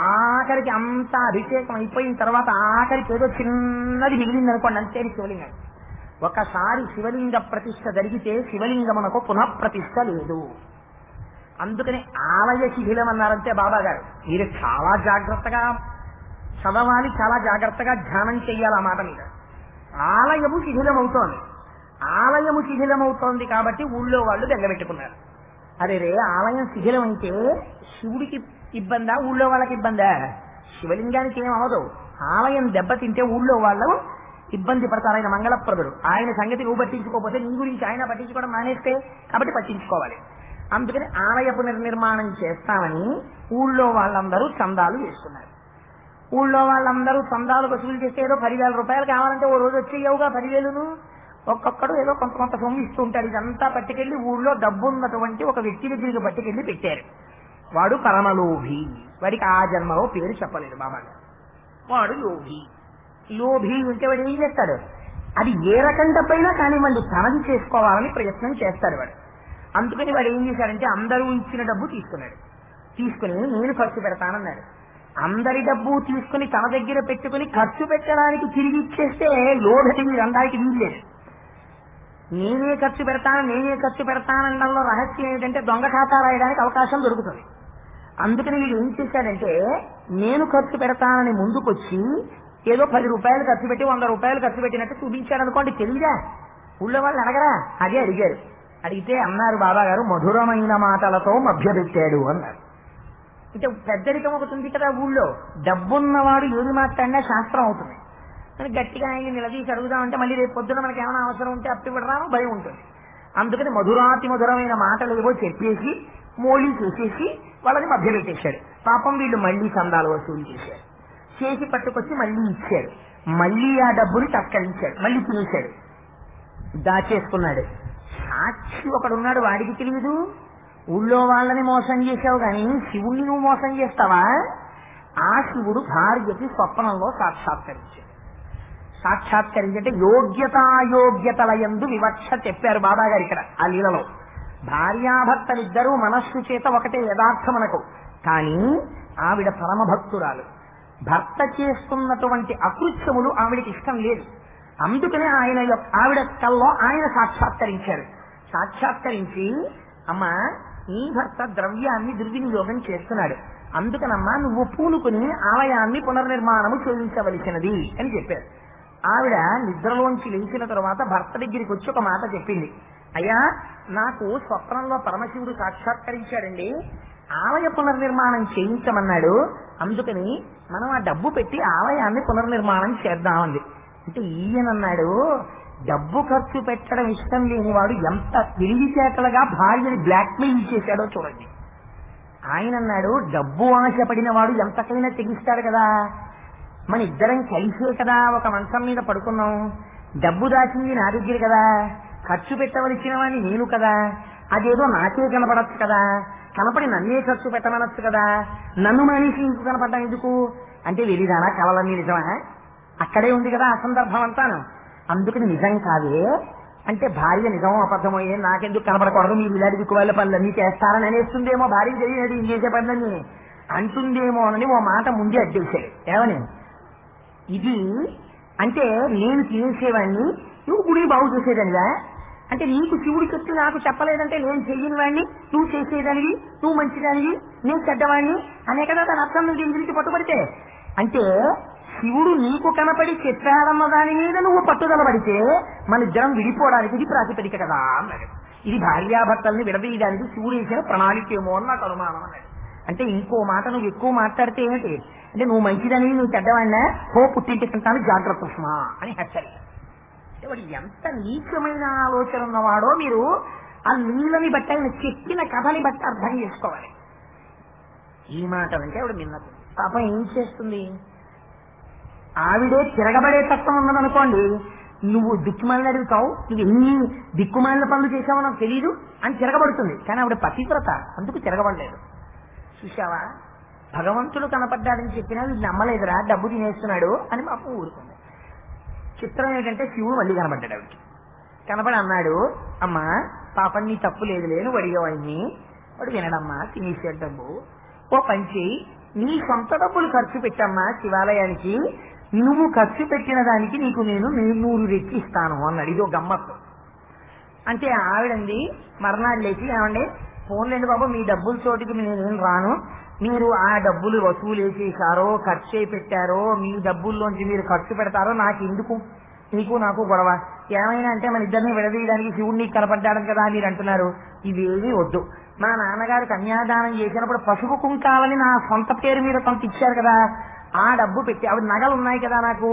ఆఖరికి అంతా అభిషేకం అయిపోయిన తర్వాత ఆఖరికి ఏదో చిన్నది మిగిలింది అనుకోండి, అంతే శివలింగం. ఒకసారి శివలింగ ప్రతిష్ఠ జరిగితే శివలింగమునకు పునఃప్రతిష్ఠ లేదు. అందుకని ఆలయ శిథిలం అన్నారంటే బాబా గారు. మీరు చాలా జాగ్రత్తగా చదవాలి, చాలా జాగ్రత్తగా ధ్యానం చెయ్యాలి ఆ మాట మీద. ఆలయము శిథిలమవుతోంది. ఆలయము శిథిలమవుతోంది కాబట్టి ఊళ్ళో వాళ్ళు బెంగబెట్టుకున్నారు. అరే రే, ఆలయం శిథిలం అయితే శివుడికి ఇబ్బందా, ఊళ్ళో వాళ్ళకి ఇబ్బందా? శివలింగానికి ఏం అవదు. ఆలయం దెబ్బతింటే ఊళ్ళో వాళ్ళు ఇబ్బంది పడతారు. ఆయన మంగళప్రదుడు. ఆయన సంగతి నువ్వు పట్టించుకోకపోతే నీ గురించి ఆయన పట్టించుకోవడం మానేస్తే, కాబట్టి పట్టించుకోవాలి. అందుకని ఆలయ పునర్నిర్మాణం చేస్తామని ఊళ్ళో వాళ్ళందరూ చందాలు వేసుకున్నారు. ఊళ్ళో వాళ్ళందరూ చందాలు వసూలు చేస్తే ఏదో 10,000 రూపాయలు కావాలంటే ఓ రోజు వచ్చేయవుగా 10,000ను. ఒక్కొక్కడు ఏదో కొంత సొమ్ము ఇస్తూ ఉంటాడు. ఇదంతా పట్టుకెళ్లి ఊళ్ళో డబ్బున్నటువంటి ఒక వ్యక్తి దగ్గరికి పట్టుకెళ్లి పెట్టారు. వాడు పరమలోభి. వాడికి ఆ జన్మలో పేరు చెప్పలేదు బాబా గారు. వాడు లోభి ఉంటే వాడు ఏం చేస్తాడు? అది ఏ రకం డబ్బైనా కానివ్వండి, తనది చేసుకోవాలని ప్రయత్నం చేస్తాడు వాడు. అందుకని వాడు ఏం చేశాడంటే అందరూ ఇచ్చిన డబ్బు తీసుకుని నేను ఖర్చు పెడతానన్నాడు. అందరి డబ్బు తీసుకుని తన దగ్గర పెట్టుకుని ఖర్చు పెట్టడానికి తిరిగి ఇచ్చేస్తే లోభటి వీరందరికి వీల్లేదు. నేనే ఖర్చు పెడతానడంలో రహస్యం ఏంటంటే దొంగ ఖాతా రాయడానికి అవకాశం దొరుకుతుంది. అందుకని వీడు ఏం చేశాడంటే నేను ఖర్చు పెడతానని ముందుకొచ్చి ఏదో 10 రూపాయలు ఖర్చు పెట్టి 100 రూపాయలు ఖర్చు పెట్టినట్టు చూపించాడు అనుకోండి. తెలియదా? ఊళ్ళో వాళ్ళు అడగరా? అదే అడిగారు. అడిగితే అన్నారు బాబా గారు, మధురమైన మాటలతో మభ్యపెట్టాడు అన్నారు. అంటే పెద్దరికం ఒకటి ఉంది కదా ఊళ్ళో. డబ్బున్నవాడు ఏది మాట్లాడినా శాస్త్రం అవుతుంది. కానీ గట్టిగా ఆయన నిలదీసి అడుగుదామంటే మళ్ళీ రేపు పొద్దున మనకి ఏమైనా అవసరం ఉంటే అప్పివ్వడం భయం ఉంటుంది. అందుకని మధురమైన మాటలు ఏవో చెప్పేసి మోళీ చేసేసి వాళ్ళని మభ్యపెట్టేశాడు. పాపం వీళ్ళు మళ్ళీ చందాలు వసూలు చేశారు. చేసి పట్టుకొచ్చి మళ్ళీ ఇచ్చాడు. మళ్ళీ ఆ డబ్బుని తస్కరించాడు. మళ్ళీ తినేశాడు, దాచేసుకున్నాడు. సాక్షి ఒకడున్నాడు, వాడికి తెలియదు. ఊళ్ళో వాళ్ళని మోసం చేశావు కానీ శివుణ్ణి నువ్వు మోసం చేస్తావా? ఆ శివుడు భార్యకి స్వప్నంలో సాక్షాత్కరించాడు. సాక్షాత్కరించంటే యోగ్యతాయోగ్యతల యందు వివక్ష చెప్పారు బాబా గారు ఇక్కడ ఆ లీలలో. భార్యాభర్తలిద్దరూ మనస్సు చేత ఒకటే యథార్థమనకు, కానీ ఆవిడ పరమ భక్తురాలు. భర్త చేస్తున్నటువంటి అకృత్యములు ఆవిడకి ఇష్టం లేదు. అందుకనే ఆవిడ కల్లో ఆయన సాక్షాత్కరించారు. సాక్షాత్కరించి, అమ్మా నీ భర్త ద్రవ్యాన్ని దుర్వినియోగం చేస్తున్నాడు, అందుకనమ్మా నువ్వు పూనుకుని ఆలయాన్ని పునర్నిర్మాణము చేయించవలసినది అని చెప్పారు. ఆవిడ నిద్రలోంచి లేచిన తర్వాత భర్త దగ్గరికి వచ్చి ఒక మాట చెప్పింది. అయ్యా, నాకు స్వప్నంలో పరమశివుడు సాక్షాత్కరించాడండి, ఆలయ పునర్నిర్మాణం చేయించమన్నాడు, అందుకని మనం ఆ డబ్బు పెట్టి ఆలయాన్ని పునర్నిర్మాణం చేద్దామంది. అంటే ఈయనన్నాడు, డబ్బు ఖర్చు పెట్టడం ఇష్టం లేనివాడు ఎంత తెలివితేటలుగా భార్యని బ్లాక్మెయిల్ చేశాడో చూడండి. ఆయన అన్నాడు, డబ్బు ఆశపడిన వాడు ఎంతకైనా తెగిస్తాడు కదా, మన ఇద్దరం కలిసే కదా ఒక మంచం మీద పడుకున్నాం, డబ్బు దాచింది నా దగ్గర కదా, ఖర్చు పెట్టవలసిన వాడిని నేను కదా, అదేదో నాకే కనపడచ్చు కదా, కనపడి నన్నే ఖర్చు పెట్టమనొచ్చు కదా, నన్ను మనిషి ఇంకు కనపడ్డా ఎందుకు అంటే, వెళ్ళిదానా కలలన్నీ నిజమా, అక్కడే ఉంది కదా ఆ సందర్భం అంతాను, అందుకని నిజం కాదే అంటే, భార్య నిజమో అబద్ధమో నాకెందుకు కనపడకూడదు, మీరు ఇలాంటి దిక్కువాళ్ళ పనులన్నీ చేస్తారని అనేస్తుందేమో, భార్య తెలియదు ఏం చేసే పనులన్నీ అంటుందేమో అని ఓ మాట ముందే అడ్డేశాడు. ఏమని, ఇది అంటే నేను చేసేవాడిని, నువ్వు గుడిని బాగు చేసేదానిగా, అంటే నీకు శివుడి చెప్తూ నాకు చెప్పలేదంటే నేను చెయ్యని వాడిని, నువ్వు చేసేదానివి, నువ్వు మంచిదానివి, నేను చెడ్డవాడిని అనే కదా దాని అర్థం. నువ్వు దీని గురించి పట్టుబడితే అంటే, శివుడు నీకు కనపడి చెప్పాడన్న దాని మీద నువ్వు పట్టుదల పడితే మన ఇద్దరం విడిపోవడానికి ఇది ప్రాతిపదిక కదా అన్నాడు. ఇది భార్యాభర్తల్ని విడదీయడానికి శివుడు వేసిన ప్రణాళిక ఏమో అని నాకు అనుమానం అన్నాడు. అంటే ఇంకో మాట నువ్వు ఎక్కువ మాట్లాడితే ఏమిటి అంటే, నువ్వు మంచిదని నువ్వు చెడ్డవాడినా హో పుట్టింటి కంటాను జాగ్రత్త సుష్మా అని హెచ్చరిక. అంటే వాడు ఎంత నీచమైన ఆలోచన ఉన్నవాడో మీరు ఆ నీళ్ళని బట్టి ఆయన చెప్పిన కథని బట్టి అర్థం చేసుకోవాలి. ఈ మాట అంటే ఆవిడ మిన్నదు. పాపం ఏం చేస్తుంది, ఆవిడే తిరగబడే తత్వం ఉన్నదనుకోండి, నువ్వు దిక్కుమాలిన అడుగుతావు, నువ్వు ఎన్ని దిక్కుమాలిన పనులు చేసావో నాకు తెలీదు అని తిరగబడుతుంది. కానీ ఆవిడ పతివ్రత, అందుకు తిరగబడలేదు. చూసావా, భగవంతుడు కనపడ్డాడని చెప్పినా వీడు నమ్మలేదురా, డబ్బు తినేస్తున్నాడు అని పాపం ఊరుకుంది. చిత్రం ఏంటంటే శివుడు మళ్ళీ కనపడ్డాడు ఆవిడికి. కనపడి అన్నాడు, అమ్మా పాపం నీ తప్పు లేదులే, నువ్వు అడిగేవాడిని. వాడు వినడమ్మా, తినేసాడు డబ్బు, ఓ పంచి నీ సొంత డబ్బులు ఖర్చు పెట్టమ్మా శివాలయానికి, నువ్వు ఖర్చు పెట్టిన దానికి నీకు నేను 100 రెట్లు ఇస్తాను అన్నాడు. ఇదో గమ్మత్తు. అంటే ఆవిడంది మర్నాడు లేచి, ఏమండి ఫోన్లేండి బాబు, మీ డబ్బుల చోటికి నేనేం రాను, మీరు ఆ డబ్బులు వసూలు చేశారో ఖర్చు పెట్టారో, మీ డబ్బుల్లోంచి మీరు ఖర్చు పెడతారో నాకు ఎందుకు, నీకు నాకు గొడవ, ఏమైనా అంటే మన ఇద్దరిని విడదీయడానికి శివుడు నీకు కనపడ్డాడు కదా మీరు అంటున్నారు, ఇవేమీ వద్దు. మా నాన్నగారు కన్యాదానం చేసినప్పుడు పసుపు కుంకాలని నా సొంత పేరు మీద కొంత ఇచ్చారు కదా, ఆ డబ్బు పెట్టి, ఆవిడ నగలు ఉన్నాయి కదా నాకు,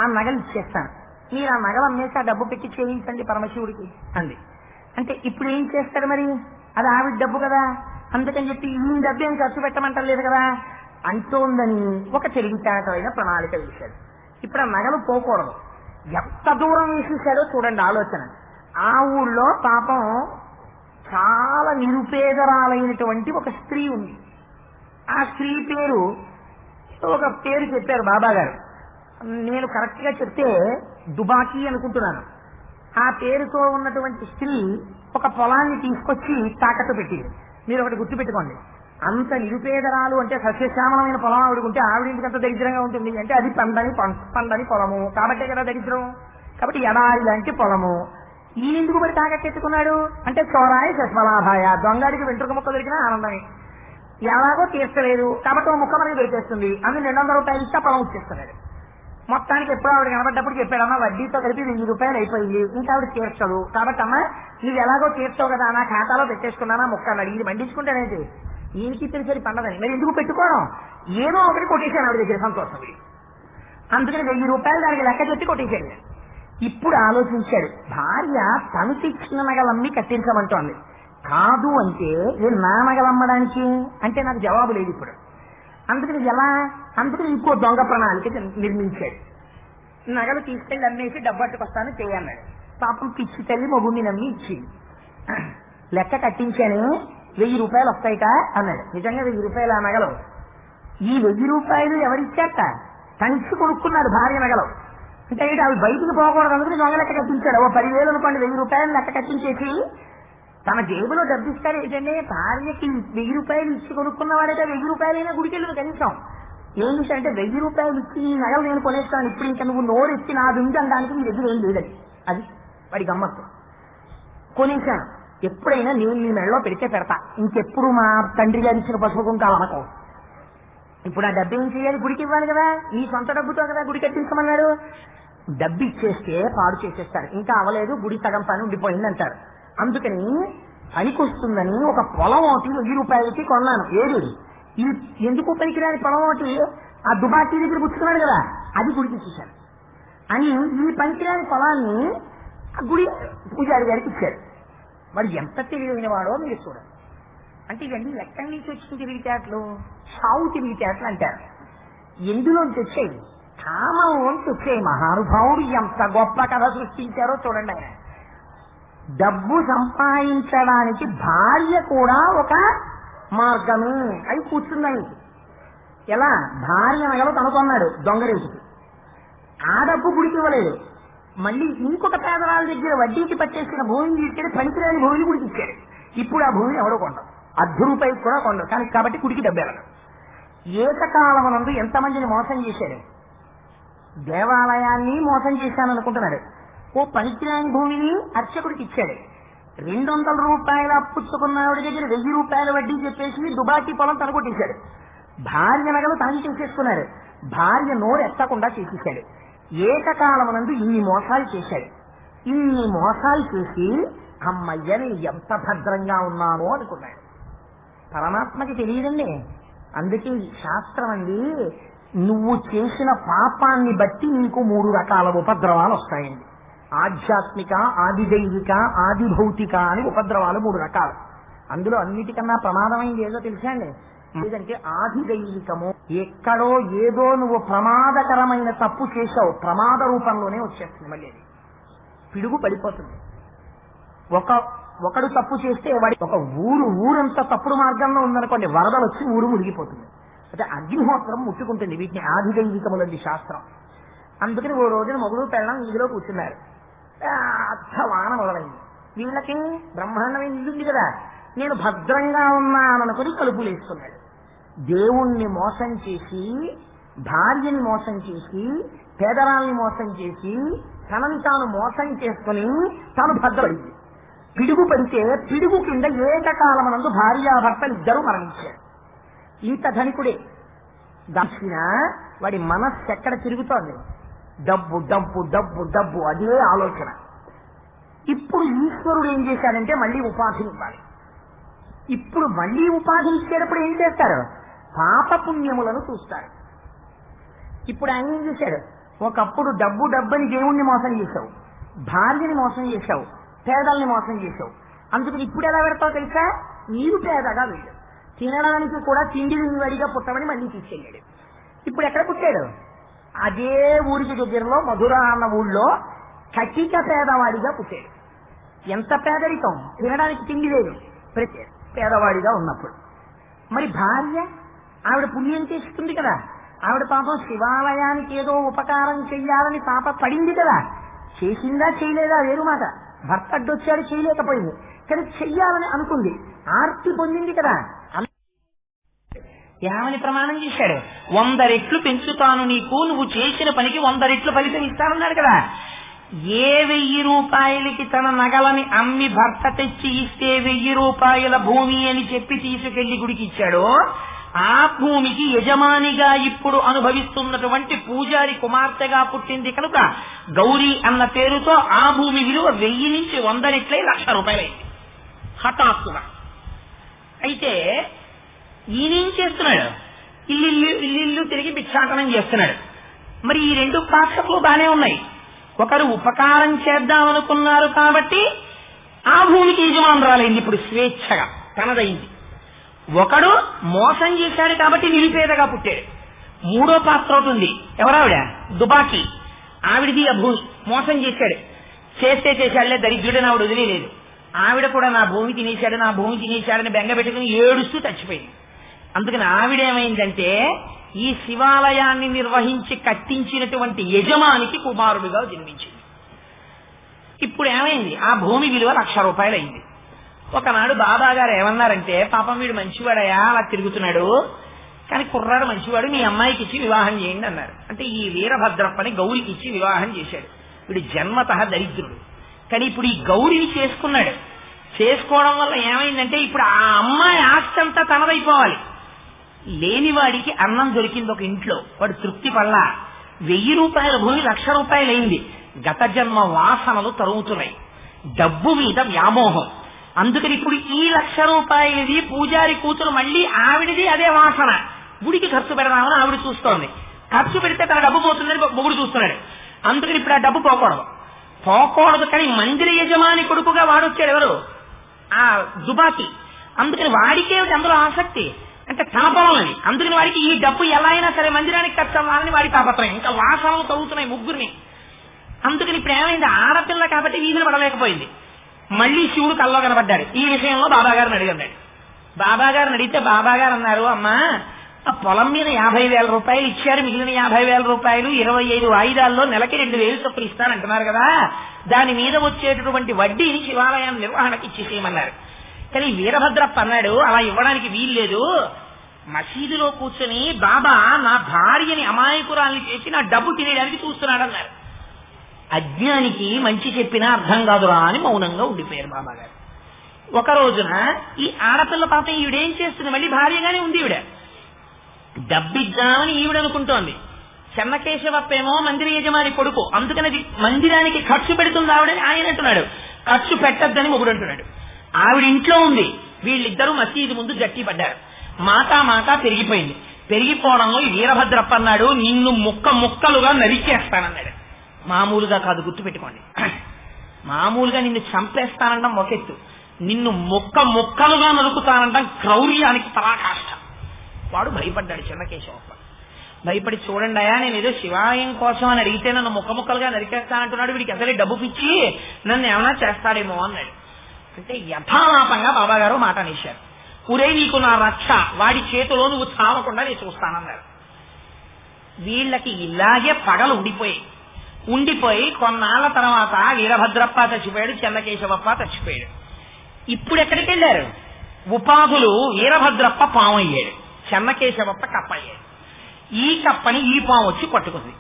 ఆ నగలు ఇచ్చేస్తాను, మీరు ఆ నగలు అమ్మేసి ఆ డబ్బు పెట్టి చేయించండి పరమశివుడికి అంది. అంటే ఇప్పుడు ఏం చేస్తాడు మరి, అది ఆవిడ డబ్బు కదా, అందుకని చెప్పి ఈ డబ్బు ఏం ఖర్చు పెట్టమంటలేదు కదా అంటోందని ఒక తెలివితేటమైన ప్రణాళిక వేశాడు. ఇప్పుడు ఆ నగలు పోకూడదు, ఎంత దూరం వేసేసాడో చూడండి ఆలోచన. ఆ ఊళ్ళో పాపం చాలా నిరుపేదరాలైనటువంటి ఒక స్త్రీ ఉంది. ఆ స్త్రీ పేరు ఒక పేరు చెప్పారు బాబా గారు, నేను కరెక్ట్ గా చెప్తే దుబాకీ అనుకుంటున్నాను. ఆ పేరుతో ఉన్నటువంటి స్త్రీ ఒక పొలాన్ని తీసుకొచ్చి తాకట్టు పెట్టింది. మీరు ఒకటి గుర్తుపెట్టుకోండి, అంత నిరుపేదరాలు అంటే సస్యశ్యామలమైన పొలం ఆవిడకుంటే ఆవిడింటికి అంత దరిద్రంగా ఉంటుంది అంటే, అది పండని పొలము కాబట్టే కదా దరిద్రం. కాబట్టి ఎడారి లాంటి పొలము ఈయనెందుకు మరి తాకట్టెత్తుకున్నాడు అంటే, చోరాయి శస్మలాభాయ, దొంగడికి వెంట్రుక ముక్క దొరికినా ఆనందమే, ఎలాగో తీర్చలేదు కాబట్టి ఒక ముక్క మనకి దొరికేస్తుంది, అందులో 200 రూపాయలు ఇస్తే పొలం ఇచ్చేస్తున్నాడు. మొత్తానికి ఎప్పుడు ఆవిడ కనబడ్డప్పుడు చెప్పాడమ్మా వడ్డీతో కలిపి 1000 రూపాయలు అయిపోయింది, ఇంకా ఆవిడ తీర్చదు కాబట్టి అమ్మా నువ్వు ఎలాగో తీర్చావు కదా నా ఖాతాలో పెట్టేసుకున్నానా ముక్క అన్నాడు. ఇది మండించుకుంటానేది ఈయనకి తెలిసరి పండదని, మరి ఎందుకు పెట్టుకోవడం, ఏదో ఒకటి కొట్టేశాను ఆవిడ దగ్గర సంతోషం. అందుకని 1000 రూపాయలు దానికి లెక్క చెప్పి కొట్టేశాడు. ఇప్పుడు ఆలోచించాడు, భార్య తను తెచ్చిన నగలమ్మి కట్టించమంటోంది, కాదు అంటే నా నగలమ్మడానికి అంటే నాకు జవాబు లేదు ఇప్పుడు. అందుకని ఎలా, అందుకని ఇంకో దొంగ ప్రణాళిక నిర్మించాడు. నగలు తీసుకెళ్లి అమ్మేసి డబ్బట్టుకొస్తాను చేయన్నాడు. పాపం పిచ్చి తల్లి మొగుడిని నమ్మి ఇచ్చింది. లెక్క కట్టించాను 1000 రూపాయలు వస్తాయిట అన్నాడు. నిజంగా 1000 రూపాయలు ఆ నగలు. ఈ 1000 రూపాయలు ఎవరిచ్చాక కంచి కొనుక్కున్నాడు భార్య నగలు. అంటే అవి బయటికి పోకూడదు అందుకని దొంగ లెక్క కట్టించాడు. 10,000 అనుకోండి, 1,000 రూపాయలు లెక్క కట్టించేసి తన జేబులో డబ్బిస్తాడు. ఏంటంటే భార్యకి 1,000 రూపాయలు ఇచ్చి కొనుక్కున్నవాడైతే 1,000 రూపాయలైనా గుడికి వెళ్ళదు కనీసం. ఏం అంటే 1,000 రూపాయలు ఇచ్చి ఈ నగలు నేను కొనేస్తాను, ఇప్పుడు ఇంకా నువ్వు నోరు ఇచ్చి నా దుంగి అనడానికి మీ దగ్గర ఏం లేదని. అది వాడి గమ్మత్తు. కొనేసాను, ఎప్పుడైనా నేను నీ మెడలో పెడితే పెడతా, ఇంకెప్పుడు మా తండ్రి గారు ఇచ్చిన పసుపు కుంకాలు అనకం. ఇప్పుడు ఆ డబ్బు ఏం చేయాలి? గుడికి ఇవ్వాలి కదా, నీ సొంత డబ్బుతో కదా గుడి కట్టించమన్నాడు. డబ్బు ఇచ్చేస్తే పాడు చేసేస్తారు, ఇంకా అవలేదు గుడి సగం పని ఉండిపోయింది అంటారు. అందుకని పనికొస్తుందని ఒక పొలం ఒకటి 1,000 రూపాయలకి కొన్నాను. ఏది ఇది ఎందుకు పనికిరాని పొలం ఒకటి ఆ దుబాకీ దగ్గర పుచ్చుకున్నాడు కదా, అది గుడికి ఇచ్చేశారు అని ఈ పనికిరాని పొలాన్ని ఆ గుడి పూజారి గారికి ఇచ్చారు. వాడు ఎంత తెలివైన వాడో మీరు చూడండి. అంటే ఇవన్నీ ఎక్కడి నుంచి వచ్చిన తెలివితేటలు? సావు తెలివితేటలు అంటారు. ఎందులోంచి వచ్చాయి? కామంలోంచి వచ్చాయి. మహానుభావుడు ఎంత గొప్ప కథ సృష్టించారో చూడండి. ఆయన డబ్బు సంపాదించడానికి భార్య కూడా ఒక మార్గమే అయి కూర్చున్నాయి. ఎలా? భార్య నగలు కనుకొన్నాడు దొంగరేసుకి, ఆ డబ్బు గుడికి ఇవ్వలేదు. మళ్ళీ ఇంకొక పేదవాళ్ళ దగ్గర వడ్డీకి పట్టేసిన భూమిని తీసుకెళ్ళి పనికిరాని భూమిని గుడికి ఇచ్చాడు. ఇప్పుడు ఆ భూమిని ఎవడో కొండరు, ₹10 కూడా కొండరు. కానీ కాబట్టి గుడికి డబ్బేళ్ళను. ఏకకాలమునందు ఎంతమందిని మోసం చేశాడు? దేవాలయాన్ని మోసం చేశాననుకుంటున్నాడు. ఓ పనికిరాని భూమిని అర్చకుడికి ఇచ్చాడు. 200 రూపాయలు అప్పుచ్చుకున్నవాడి దగ్గర 1,000 రూపాయల వడ్డీ చెప్పేసి దుబాకీ పొలం తనకొట్టేశాడు. భార్య నగలు తనకి చేసేసుకున్నాడు. భార్య నోరు ఎత్తకుండా చేసేశాడు. ఏకకాలమునందు ఇన్ని మోసాలు చేశాడు. ఇన్ని మోసాలు చేసి అమ్మయ్యని ఎంత భద్రంగా ఉన్నానో అనుకున్నాడు. పరమాత్మకి తెలియదండి. అందుకే శాస్త్రం అండి, నువ్వు చేసిన పాపాన్ని బట్టి నీకు 3 రకాల ఉపద్రవాలు వస్తాయండి. ఆధ్యాత్మిక, ఆదిదైవిక, ఆదిభౌతిక అని ఉపద్రవాలు 3 రకాలు. అందులో అన్నిటికన్నా ప్రమాదమైంది ఏదో తెలుసా అండి? లేదంటే ఆదిదైవికము. ఎక్కడో ఏదో నువ్వు ప్రమాదకరమైన తప్పు చేశావు, ప్రమాద రూపంలోనే వచ్చేస్తుంది. మళ్ళీ అది పిడుగు పడిపోతుంది. ఒకడు తప్పు చేస్తే వాడి ఒక ఊరంతా తప్పుడు మార్గంలో ఉందనుకోండి, వరదలు వచ్చి ఊరు మునిగిపోతుంది. అంటే అగ్నిహోత్రం ముట్టుకుంటుంది. వీటిని ఆదిదైవికములంది శాస్త్రం. అందుకని ఓ రోజున మొగుడు పెళ్ళం ఇందులో కూర్చున్నారు. వాన మొదలైంది. వీళ్ళకి బ్రహ్మాండమైన ఇల్లుంది కదా, నేను భద్రంగా ఉన్నాననుకుని కలుపులు వేసుకున్నాడు. దేవుణ్ణి మోసం చేసి, భార్యని మోసం చేసి, పేదరాల్ని మోసం చేసి, తనని తాను మోసం చేసుకుని తాను భద్రపడింది. పిడుగు పడితే పిడుగు కింద ఏకకాలమునందు భార్యాభర్తలు ఇద్దరూ మరణించారు. ఇంత ధనికుడే దక్షిణ వాడి మనస్సు ఎక్కడ తిరుగుతోంది? డబ్బు డబ్బు డబ్బు డబ్బు, అదే ఆలోచన. ఇప్పుడు ఈశ్వరుడు ఏం చేశాడంటే మళ్ళీ ఉపాధిని ఇవ్వాలి. ఇప్పుడు మళ్ళీ ఉపాధి ఇచ్చేటప్పుడు ఏం చేస్తారు? పాపపుణ్యములను చూస్తారు. ఇప్పుడు ఆయన ఏం చేశాడు? ఒకప్పుడు డబ్బు డబ్బని దేవుణ్ణి మోసం చేశావు, భార్యని మోసం చేశావు, పేదల్ని మోసం చేశావు. అందుకని ఇప్పుడు ఎలా పెడతావు తెలుసా? నీరు పేదగా వెళ్ళు, తినడానికి కూడా తిండి వడిగా పుట్టమని మళ్ళీ తీసుకెళ్ళాడు. ఇప్పుడు ఎక్కడ పుట్టాడు? అదే ఊరికి దగ్గరలో మధుర అన్న ఊళ్ళో కటిక పేదవాడిగా పుట్టాడు. ఎంత పేదరికం! తినడానికి తిండి లేదు ప్రతి పేదవాడిగా ఉన్నప్పుడు. మరి భార్య, ఆవిడ పుణ్యం చేస్తుంది కదా, ఆవిడ పాపం శివాలయానికి ఏదో ఉపకారం చెయ్యాలని పాప పడింది కదా, చేసిందా చేయలేదా వేరు మాట. భర్త అడ్డొచ్చాడు, చేయలేకపోయింది, కానీ చెయ్యాలని అనుకుంది, ఆర్తి పొందింది కదా. ఏమని ప్రమాణం చేశాడు? 100 రెట్లు పెంచుతాను నీకు, నువ్వు చేసిన పనికి 100 రెట్లు ఫలితం ఇస్తానన్నాడు కదా. ఏ 1000 రూపాయలకి తన నగలని అమ్మి భర్త తెచ్చి ఇస్తే 1000 రూపాయల భూమి అని చెప్పి తీసుకెళ్లి గుడికి ఇచ్చాడో, ఆ భూమికి యజమానిగా ఇప్పుడు అనుభవిస్తున్నటువంటి పూజారి కుమార్తెగా పుట్టింది కనుక గౌరీ అన్న పేరుతో ఆ భూమి విలువ 1000 నుంచి 100 రెట్లై ₹1,00,000 హఠాత్తుగా. అయితే ఈయనేం చేస్తున్నాడు? ఇల్లు తిరిగి భిక్షాటనం చేస్తున్నాడు. మరి ఈ 2 పాత్రలు బానే ఉన్నాయి. ఒకరు ఉపకారం చేద్దామనుకున్నారు కాబట్టి ఆ భూమికి యజమానురాలైంది, ఇప్పుడు స్వేచ్ఛగా తనదైంది. ఒకడు మోసం చేశాడు కాబట్టి నిరుపేదగా పుట్టాడు. 3వ పాత్ర అవుతుంది. ఎవరావిడ? దుబాకీ. ఆవిడిది ఆ భూమి మోసం చేశాడు, చేశాడులే దరిద్రుడని ఆవిడ వదిలేదు. ఆవిడ కూడా నా భూమి తినేశాడని బెంగ పెట్టుకుని ఏడుస్తూ చచ్చిపోయింది. అందుకని ఆవిడేమైందంటే ఈ శివాలయాన్ని నిర్వహించి కట్టించినటువంటి యజమానికి కుమారుడిగా జన్మించింది. ఇప్పుడు ఏమైంది, ఆ భూమి విలువ 1,00,000 రూపాయలు అయింది. ఒకనాడు బాబా గారు ఏమన్నారంటే, పాపం వీడు మంచివాడయా అలా తిరుగుతున్నాడు, కానీ కుర్రాడు మంచివాడు, మీ అమ్మాయికి ఇచ్చి వివాహం చేయండి అన్నారు. అంటే ఈ వీరభద్రప్పని గౌరికి ఇచ్చి వివాహం చేశాడు. వీడు జన్మత దరిద్రుడు, కానీ ఇప్పుడు ఈ గౌరిని చేసుకున్నాడు. చేసుకోవడం వల్ల ఏమైందంటే ఇప్పుడు ఆ అమ్మాయి ఆస్తి అంతా తనదైపోవాలి. లేనివాడికి అన్నం దొరికింది ఒక ఇంట్లో, వాడు తృప్తి పల్లా. 1,000 రూపాయల భూమి 1,00,000 రూపాయలు అయింది. గత జన్మ వాసనలు తరుగుతున్నాయి, డబ్బు మీద వ్యామోహం. అందుకని ఇప్పుడు ఈ 1,00,000 రూపాయలది పూజారి కూతురు మళ్ళీ ఆవిడిది అదే వాసన, గుడికి ఖర్చు పెడదామని ఆవిడ చూస్తోంది. ఖర్చు పెడితే తన డబ్బు పోతుందని మొగుడు చూస్తున్నాడు. అందుకని ఇప్పుడు ఆ డబ్బు పోకూడదు కానీ మందిర యజమాని కొడుకుగా వాడొచ్చాడు ఎవరు, ఆ దుబాకి. అందుకని వాడికే అందులో ఆసక్తి, అంటే తన పొలం. అందుకని వాడికి ఈ డబ్బు ఎలా అయినా సరే మందిరానికి ఖర్చు అవ్వాలని వాడి తాపత్రయం. ఇంకా వాసనలు తగ్గుతున్నాయి ముగ్గురిని. అందుకని ఇప్పుడు ఏమైంది, ఆడపిల్ల కాబట్టి వీధిని పడలేకపోయింది. మళ్ళీ శివుడు కల్లో కనబడ్డాడు. ఈ విషయంలో బాబాగారిని అడిగాడు. బాబాగారిని అడిగితే బాబాగారు అన్నారు, అమ్మా ఆ పొలం మీద 50,000 రూపాయలు ఇచ్చారు, మిగిలిన 50,000 రూపాయలు 25 వాయిదాల్లో నెలకి 2,000 చొప్పులు ఇస్తానంటున్నారు కదా, దాని మీద వచ్చేటటువంటి వడ్డీని శివాలయం నిర్వహణకి ఇచ్చేసేయమన్నారు. కానీ వీరభద్రప్ప అన్నాడు, అలా ఇవ్వడానికి వీల్లేదు. మసీదులో కూర్చొని బాబా నా భార్యని అమాయకురాల్ని చేసి నా డబ్బు తినేయడానికి చూస్తున్నాడు అన్నారు. అజ్ఞానికి మంచి చెప్పినా అర్థం కాదురా అని మౌనంగా ఉండిపోయారు బాబాగారు. ఒక రోజున ఈ ఆడపిల్ల పాపం ఈవిడేం చేస్తుంది, మళ్ళీ భార్యగానే ఉంది. ఈవిడ డబ్బిద్దామని ఈవిడ అనుకుంటోంది. చెన్నకేశవప్పేమో మందిర యజమాని కొడుకు, అందుకని మందిరానికి ఖర్చు పెడుతుంది ఆవిడని ఆయన అంటున్నాడు, ఖర్చు పెట్టద్దని మొగుడు అంటున్నాడు. ఆవిడ ఇంట్లో ఉంది, వీళ్ళిద్దరూ మసీదు ముందు గట్టి పడ్డారు. మాట పెరిగిపోయింది. పెరిగిపోవడంలో ఈ వీరభద్రప్ప అన్నాడు, నిన్ను ముక్కలుగా నరికేస్తానన్నాడు. మామూలుగా కాదు, గుర్తుపెట్టుకోండి. మామూలుగా నిన్ను చంపేస్తానంటాం ఒకెత్తు, నిన్ను ముక్కలుగా నరుకుతానంటాం క్రౌర్యానికి పరాకాష్ట. వాడు భయపడ్డాడు చెన్నకేశవప్ప. భయపడి చూడండి అయ్యా, నేను ఏదో శివాలయం కోసం అని అడిగితే నన్ను ముక్కలుగా నరికేస్తానంటున్నాడు, వీడికి అసలే డబ్బు పిచ్చి, నన్ను ఏమైనా చేస్తాడేమో అన్నాడు. అంటే యథాలాపంగా బాబాగారు మాట అనేశారు, ఊరే నీకు నా రక్ష, వాడి చేతిలో నువ్వు చావకుండా నేను చూస్తానన్నారు. వీళ్ళకి ఇలాగే పగలు ఉండిపోయి కొన్నాళ్ల తర్వాత వీరభద్రప్ప చచ్చిపోయాడు, చెన్నకేశవప్ప చచ్చిపోయాడు. ఇప్పుడు ఎక్కడికి వెళ్ళారు, ఉపాధులు వీరభద్రప్ప పాము అయ్యాడు, చెన్నకేశవప్ప కప్ప అయ్యాడు. ఈ కప్పని ఈ పాము వచ్చి పట్టుకుంది.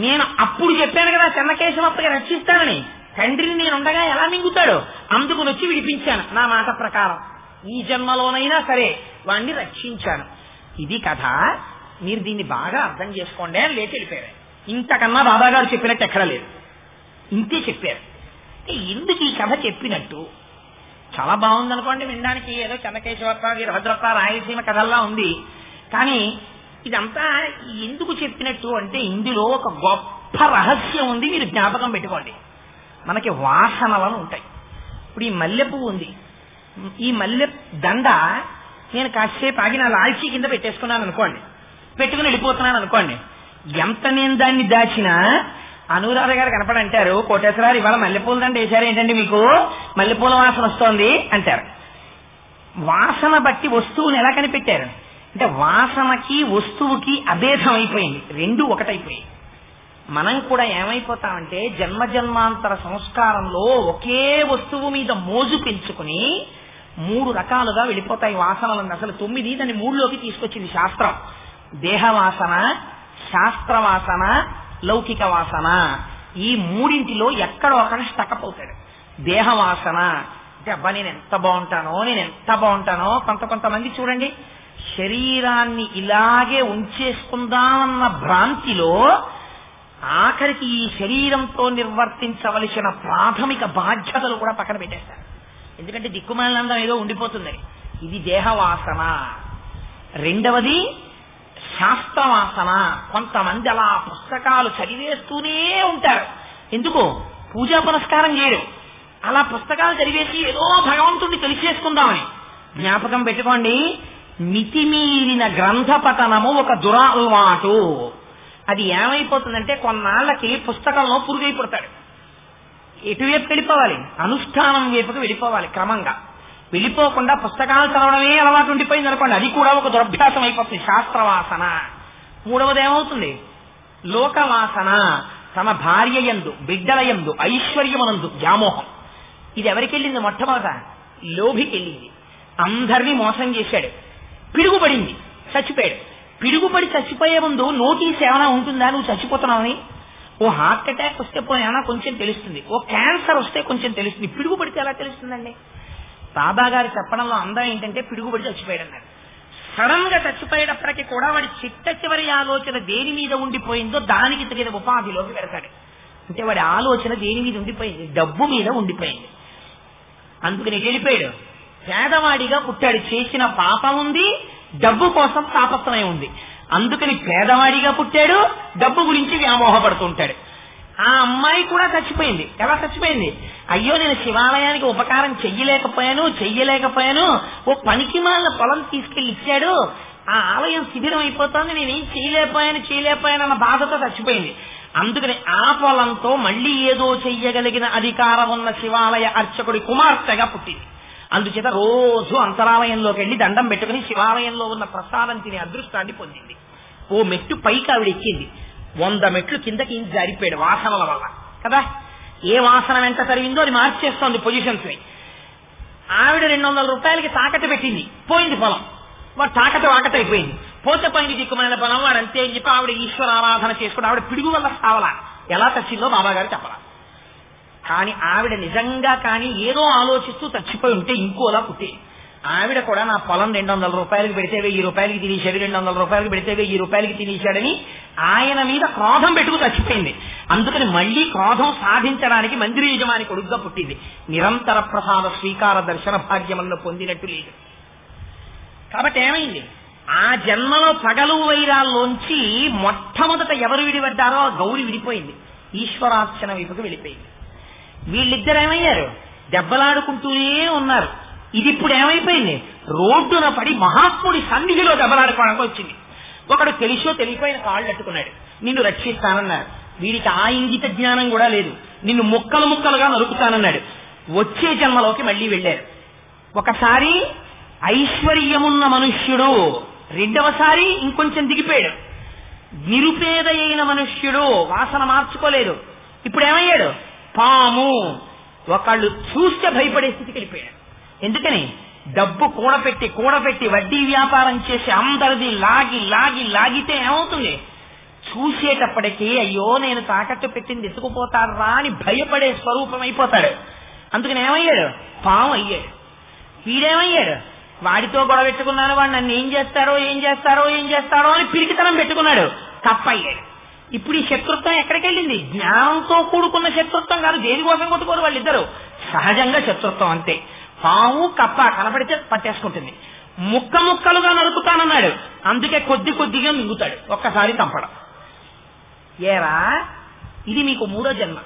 నేను అప్పుడు చెప్పాను కదా చెన్నకేశవప్పకి రక్షిస్తానని, తండ్రిని నేనుండగా ఎలా మింగుతాడు, అందుకుని వచ్చి విడిపించాను. నా మాట ప్రకారం ఈ జన్మలోనైనా సరే వాణ్ణి రక్షించాను. ఇది కథ, మీరు దీన్ని బాగా అర్థం చేసుకోండి అని లేచి వెళ్ళిపోయారు. ఇంతకన్నా బాబాగారు చెప్పినట్టు ఎక్కడా లేదు, ఇంతే చెప్పారు. ఎందుకు ఈ కథ చెప్పినట్టు, చాలా బాగుందనుకోండి వినడానికి, ఏదో చెన్నకేశవప్ప వీరభద్రప్ప రాయలసీమ కథల్లా ఉంది. కానీ ఇదంతా ఎందుకు చెప్పినట్టు అంటే ఇందులో ఒక గొప్ప రహస్యం ఉంది, మీరు జ్ఞాపకం పెట్టుకోండి. మనకి వాసనలను ఉంటాయి. ఇప్పుడు ఈ మల్లె పువ్వు ఉంది, ఈ మల్లె దండ నేను కాసేపు ఆగి నా లాల్చీ కింద పెట్టేసుకున్నాను అనుకోండి, పెట్టుకుని వెళ్ళిపోతున్నాను అనుకోండి, ఎంత నేను దాన్ని దాచినా అనురాధ గారు కనపడంటారు, కోటేశ్వరారు ఇవాళ మల్లెపూల దండ వేశారు ఏంటండి, మీకు మల్లెపూల వాసన వస్తోంది అంటారు. వాసన బట్టి వస్తువుని ఎలా కనిపెట్టారు అంటే, వాసనకి వస్తువుకి అభేదం అయిపోయింది, రెండు ఒకటైపోయాయి. మనం కూడా ఏమైపోతామంటే జన్మజన్మాంతర సంస్కారంలో ఒకే వస్తువు మీద మోజు పెంచుకుని 3 రకాలుగా వెళ్ళిపోతాయి వాసనలను. అసలు 9, దాన్ని 3లోకి తీసుకొచ్చింది శాస్త్రం. దేహవాసన, శాస్త్రవాసన, లౌకిక వాసన. ఈ 3 ఎక్కడో అక్కడ స్టకప్ అవుతాడు. దేహవాసన అంటే అబ్బా నేను ఎంత బాగుంటానో. కొంతమంది చూడండి, శరీరాన్ని ఇలాగే ఉంచేసుకుందామన్న భ్రాంతిలో ఆఖరికి ఈ శరీరంతో నిర్వర్తించవలసిన ప్రాథమిక బాధ్యతలు కూడా పక్కన పెట్టేస్తారు. ఎందుకంటే దిక్కుమాలందం ఏదో ఉండిపోతుందని. ఇది దేహవాసన. రెండవది శాస్త్రవాసన. కొంతమంది అలా పుస్తకాలు చదివేస్తూనే ఉంటారు. ఎందుకు? పూజా పునస్కారం చేయరు. అలా పుస్తకాలు చదివేసి ఏదో భగవంతుడిని తెలిసేసుకుందామని. జ్ఞాపకం పెట్టుకోండి, మితిమీరిన గ్రంథ పఠనము ఒక దురలవాటు. అది ఏమైపోతుందంటే కొన్నాళ్ళకి పుస్తకంలో పురుగై పుడతాడు. ఎటువైపు వెళ్ళిపోవాలి? అనుష్ఠానం వైపుకి వెళ్ళిపోవాలి. క్రమంగా వెళ్ళిపోకుండా పుస్తకాలు చదవడమే అలవాటు ఉండిపోయింది అనుకోండి, అది కూడా ఒక దురభ్యాసం అయిపోతుంది. శాస్త్రవాసన. మూడవది ఏమవుతుంది? లోకవాసన, తన భార్య యందు బిడ్డల యందు ఐశ్వర్యమునందు వ్యామోహం. ఇది ఎవరికెళ్ళింది? మొట్టమొదట లోభికెళ్ళింది. అందరినీ మోసం చేశాడు, పిడుగుపడింది, చచ్చిపోయాడు. పిడుగుపడి చచ్చిపోయే ముందు నోటీస్ ఏమైనా ఉంటుందా నువ్వు చచ్చిపోతున్నావని? ఓ హార్ట్ అటాక్ వస్తే పోయినా కొంచెం తెలుస్తుంది, ఓ క్యాన్సర్ వస్తే కొంచెం తెలుస్తుంది, పిడుగుపడితే ఎలా తెలుస్తుందండి? బాబా గారు చెప్పడంలో అందం ఏంటంటే పిడుగుపడి చచ్చిపోయాడు అన్నారు. సడన్ గా చచ్చిపోయేటప్పటికీ కూడా వాడి చిట్ట చివరి ఆలోచన దేని మీద ఉండిపోయిందో దానికి తగిన ఉపాధిలోకి వెళ్తాడు. అంటే వాడి ఆలోచన దేని మీద ఉండిపోయింది? డబ్బు మీద ఉండిపోయింది. అందుకని వెళ్ళిపోయాడు. పేదవాడిగా పుట్టాడు, చేసిన పాపం ఉంది, డబ్బు కోసం తాపత్రయం ఉంది. అందుకని పేదవాడిగా పుట్టాడు, డబ్బు గురించి వ్యామోహపడుతుంటాడు. ఆ అమ్మాయి కూడా చచ్చిపోయింది. ఎలా చచ్చిపోయింది? అయ్యో నేను శివాలయానికి ఉపకారం చెయ్యలేకపోయాను, ఓ పనికి మాలిన పొలం తీసుకెళ్లి ఇచ్చాడు, ఆ ఆలయం శిథిరం అయిపోతుంది, నేనేం చేయలేకపోయాను అన్న బాధతో చచ్చిపోయింది. అందుకని ఆ పొలంతో మళ్లీ ఏదో చెయ్యగలిగిన అధికారం ఉన్న శివాలయ అర్చకుడి కుమార్తెగా పుట్టింది. అందుచేత రోజు అంతరాలయంలోకి వెళ్లి దండం పెట్టుకుని శివాలయంలో ఉన్న ప్రసాదం తినే అదృష్టాన్ని పొందింది. ఓ మెట్టు పైకి ఆవిడ ఎక్కింది, 100 మెట్లు కిందకి జారిపోయాడు వాసనల వల్ల కదా. ఏ వాసన వెంట తరిగిందో అది మార్చేస్తోంది పొజిషన్స్ ని. ఆవిడ 200 రూపాయలకి తాకట్టు పెట్టింది, పోయింది పొలం. వాడు తాకట్టు అయిపోయింది, పోతే పోయింది దిక్కుమైన పొలం, వాడు అంతే అని చెప్పి ఆవిడ ఈశ్వర ఆరాధన చేసుకుని ఆవిడ పిడుగు వల్ల సావలా. ఎలా చచ్చిందో బాబా గారు చెప్పాల. కానీ ఆవిడ నిజంగా కానీ ఏదో ఆలోచిస్తూ చచ్చిపోయి ఉంటే ఇంకోలా పుట్టేది. ఆవిడ కూడా నా పొలం 200 రూపాయలకి పెడితే 1000 రూపాయలకి తినేశాడు, 200 రూపాయలకి పెడితే 1000 రూపాయలకి తినేశాడని ఆయన మీద క్రోధం పెట్టుకు చచ్చిపోయింది. అందుకని మళ్లీ క్రోధం సాధించడానికి మందిర యజమాని కొడుగ్గా పుట్టింది. నిరంతర ప్రసాద స్వీకార దర్శన భాగ్యములను పొందినట్టు లేదు. కాబట్టి ఏమైంది? ఆ జన్మలో పగలు వైరాల్లోంచి మొట్టమొదట ఎవరు విడిపడ్డారో గౌరి విడిపోయింది, ఈశ్వరార్చన వైపుకి వెళ్ళిపోయింది. వీళ్ళిద్దరు ఏమయ్యారు? దెబ్బలాడుకుంటూనే ఉన్నారు. ఇది ఇప్పుడు ఏమైపోయింది? రోడ్డున పడి మహాత్ముడి సన్నిధిలో దెబ్బలాడుకోవడానికి వచ్చింది. ఒకడు తెలిసో తెలియపోయిన కాళ్ళు అట్టుకున్నాడు, నిన్ను రక్షిస్తానన్నారు. వీడికి ఆ ఇంగిత జ్ఞానం కూడా లేదు, నిన్ను ముక్కలు ముక్కలుగా నరుకుతానన్నాడు. వచ్చే జన్మలోకి మళ్లీ వెళ్ళారు. ఒకసారి ఐశ్వర్యమున్న మనుష్యుడు, రెండవసారి ఇంకొంచెం దిగిపోయాడు. నిరుపేద అయిన మనుష్యుడు, వాసన మార్చుకోలేదు. ఇప్పుడు ఏమయ్యాడు? పాము. ఒకళ్ళు చూస్తే భయపడే స్థితికి వెళ్ళిపోయాడు. ఎందుకని? డబ్బు కూడబెట్టి వడ్డీ వ్యాపారం చేసి అందరిది లాగితే ఏమవుతుంది? చూసేటప్పటికీ అయ్యో నేను తాకట్టు పెట్టింది ఎత్తుకుపోతారా అని భయపడే స్వరూపం అయిపోతాడు. అందుకని ఏమయ్యాడు? పాము అయ్యాడు. వీడేమయ్యాడు? వాడితో గొడవ పెట్టుకున్నాను, వాడు నన్ను ఏం చేస్తారో అని పిరికితనం పెట్టుకున్నాడు, తప్పయ్యాడు. ఇప్పుడు ఈ శత్రుత్వం ఎక్కడికి వెళ్ళింది? జ్ఞానంతో కూడుకున్న శత్రుత్వం కాదు. దేనికోసం కొట్టుకోరు వాళ్ళిద్దరు, సహజంగా శత్రుత్వం అంతే. పాము కప్ప కనపడితే పట్టేసుకుంటుంది. ముక్కలుగా నరుకుతానన్నాడు, అందుకే కొద్దిగా మింగుతాడు, ఒక్కసారి చంపడం. ఏరా ఇది మీకు 3వ జన్మ.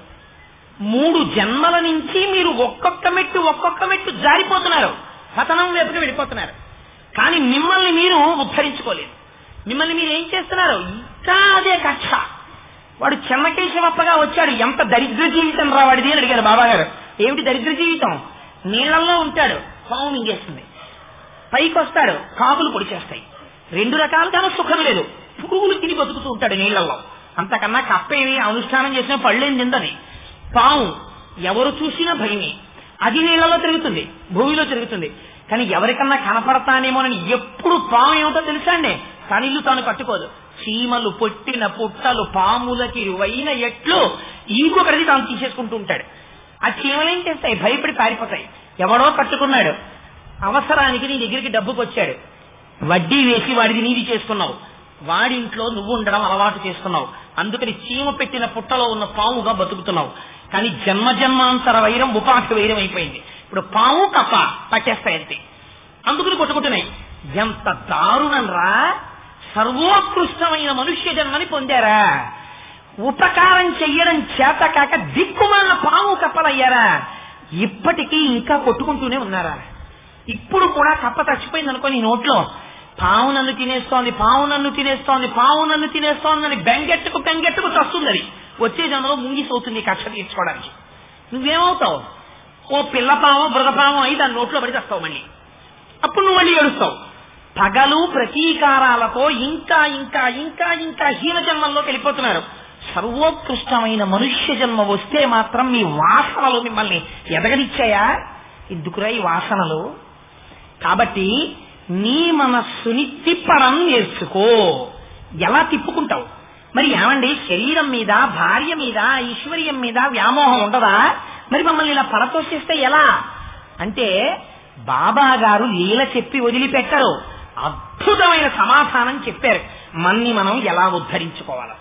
3 జన్మల నుంచి మీరు ఒక్కొక్క మెట్టు జారిపోతున్నారు, పతనం వైపుకి వెళ్ళిపోతున్నారు. కానీ మిమ్మల్ని మీరు ఉద్ధరించుకోలేదు. మిమ్మల్ని మీరు ఏం చేస్తున్నారు? ఇంకా అదే కక్ష. వాడు చెన్నకేశవప్పగా వచ్చాడు, ఎంత దరిద్ర జీవితం రా వాడిది అని అడిగారు బాబాగారు. ఏమిటి దరిద్ర జీవితం? నీళ్లలో ఉంటాడు, పాము మింగేస్తుంది. పైకి వస్తాడు, కాకులు పొడి చేస్తాయి. 2 రకాలుగానూ సుఖం లేదు. పురుగులు తిని బతుకుతూ ఉంటాడు నీళ్లలో. అంతకన్నా కప్పేమి అనుష్ఠానం చేసిన పళ్ళేం తిందని. పాము ఎవరు చూసినా భయమే. అది నీళ్లలో తిరుగుతుంది, భూమిలో తిరుగుతుంది. కానీ ఎవరికన్నా కనపడతానేమోనని ఎప్పుడు పాము ఏమిటో తెలుసా అండి? తనిల్లు తాను కట్టుకోదు. చీమలు పొట్టిన పుట్టలు పాములకి రువైన ఎట్లు ఇంకొకరిది తాను తీసేసుకుంటూ ఉంటాడు. ఆ చీమలు ఏం చేస్తాయి? భయపడి పారిపోతాయి. ఎవడో కట్టుకున్నాడు, అవసరానికి నీ దగ్గరికి డబ్బుకి వచ్చాడు, వడ్డీ వేసి వాడిది నీది చేసుకున్నావు, వాడింట్లో నువ్వు ఉండడం అలవాటు చేసుకున్నావు. అందుకని చీమ పెట్టిన పుట్టలో ఉన్న పాముగా బతుకుతున్నావు. కానీ జన్మాంతర వైరం ఉపాధి వైరం అయిపోయింది. ఇప్పుడు పాము కప్ప పట్టేస్తాయి అంతే, అందుకని కొట్టుకుంటున్నాయి. ఎంత దారుణం రా! సర్వోత్కృష్టమైన మనుష్య జన్మని పొందారా? ఉపకారం చెయ్యడం చేత కాక దిక్కుమాలిన పాము కప్పలయ్యారా? ఇప్పటికీ ఇంకా కొట్టుకుంటూనే ఉన్నారా? ఇప్పుడు కూడా కప్ప చచ్చిపోయింది అనుకో, నీ నోట్లో పాము నన్ను తినేస్తోంది అని బెంగెట్టుకు చస్తుంది. అది వచ్చే జన్మలో ముంగిసవుతుంది కక్ష తీర్చుకోవడానికి. నువ్వేమవుతావు? ఓ పిల్ల పాము బృగపాము అయి దాని నోట్లో పడి చస్తావు. మళ్ళీ అప్పుడు నువ్వు మళ్ళీ ఏడుస్తావు. పగలు ప్రతీకారాలతో ఇంకా ఇంకా ఇంకా ఇంకా హీన జన్మంలోకి వెళ్ళిపోతున్నారు. సర్వోత్కృష్టమైన మనుష్య జన్మ వస్తే మాత్రం మీ వాసనలు మిమ్మల్ని ఎదగనిచ్చాయా? ఎందుకురా ఈ వాసనలు? కాబట్టి నీ మనస్సుని తిప్పడం నేర్చుకో. ఎలా తిప్పుకుంటావు? మరి ఏమండి, శరీరం మీద, భార్య మీద, ఐశ్వర్యం మీద వ్యామోహం ఉండదా? మరి మమ్మల్ని ఇలా పడతోసేస్తే ఎలా అంటే, బాబా గారు లీల చెప్పి వదిలిపెట్టరు, అద్భుతమైన సమాధానం చెప్పారు. మన్ని మనం ఎలా ఉద్ధరించుకోవాలో,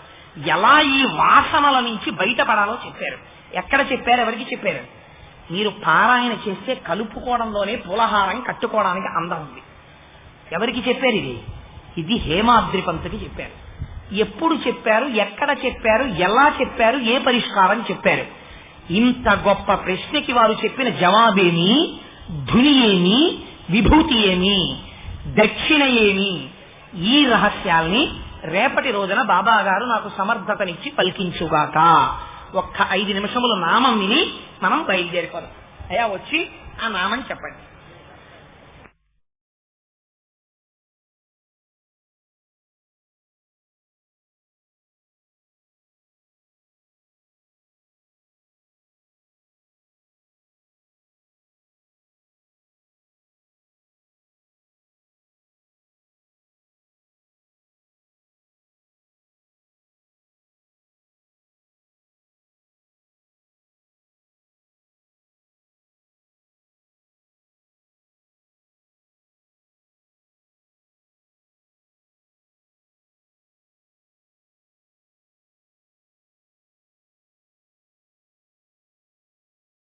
ఎలా ఈ వాసనల నుంచి బయటపడాలో చెప్పారు. ఎక్కడ చెప్పారు? ఎవరికి చెప్పారు? మీరు పారాయణ చేస్తే కలుపుకోవడంలోనే పులహారం కట్టుకోవడానికి అందం ఉంది. ఎవరికి చెప్పారు ఇది? ఇది హేమాద్రి పంతుకి చెప్పారు. ఎప్పుడు చెప్పారు? ఎక్కడ చెప్పారు? ఎలా చెప్పారు? ఏ పరిష్కారం చెప్పారు? ఇంత గొప్ప ప్రశ్నకి వారు చెప్పిన జవాబేమి, ధుని ఏమి, విభూతి ఏమి, దక్షిణ ఏమి? ఈ రహస్యాల్ని రేపటి రోజున బాబా గారు నాకు సమర్థతనిచ్చి పలికించుగాక. ఒక్క 5 నిమిషములు నామం విని మనం బయలుదేరిపోదాం. అయ్యా వచ్చి ఆ నామం చెప్పండి.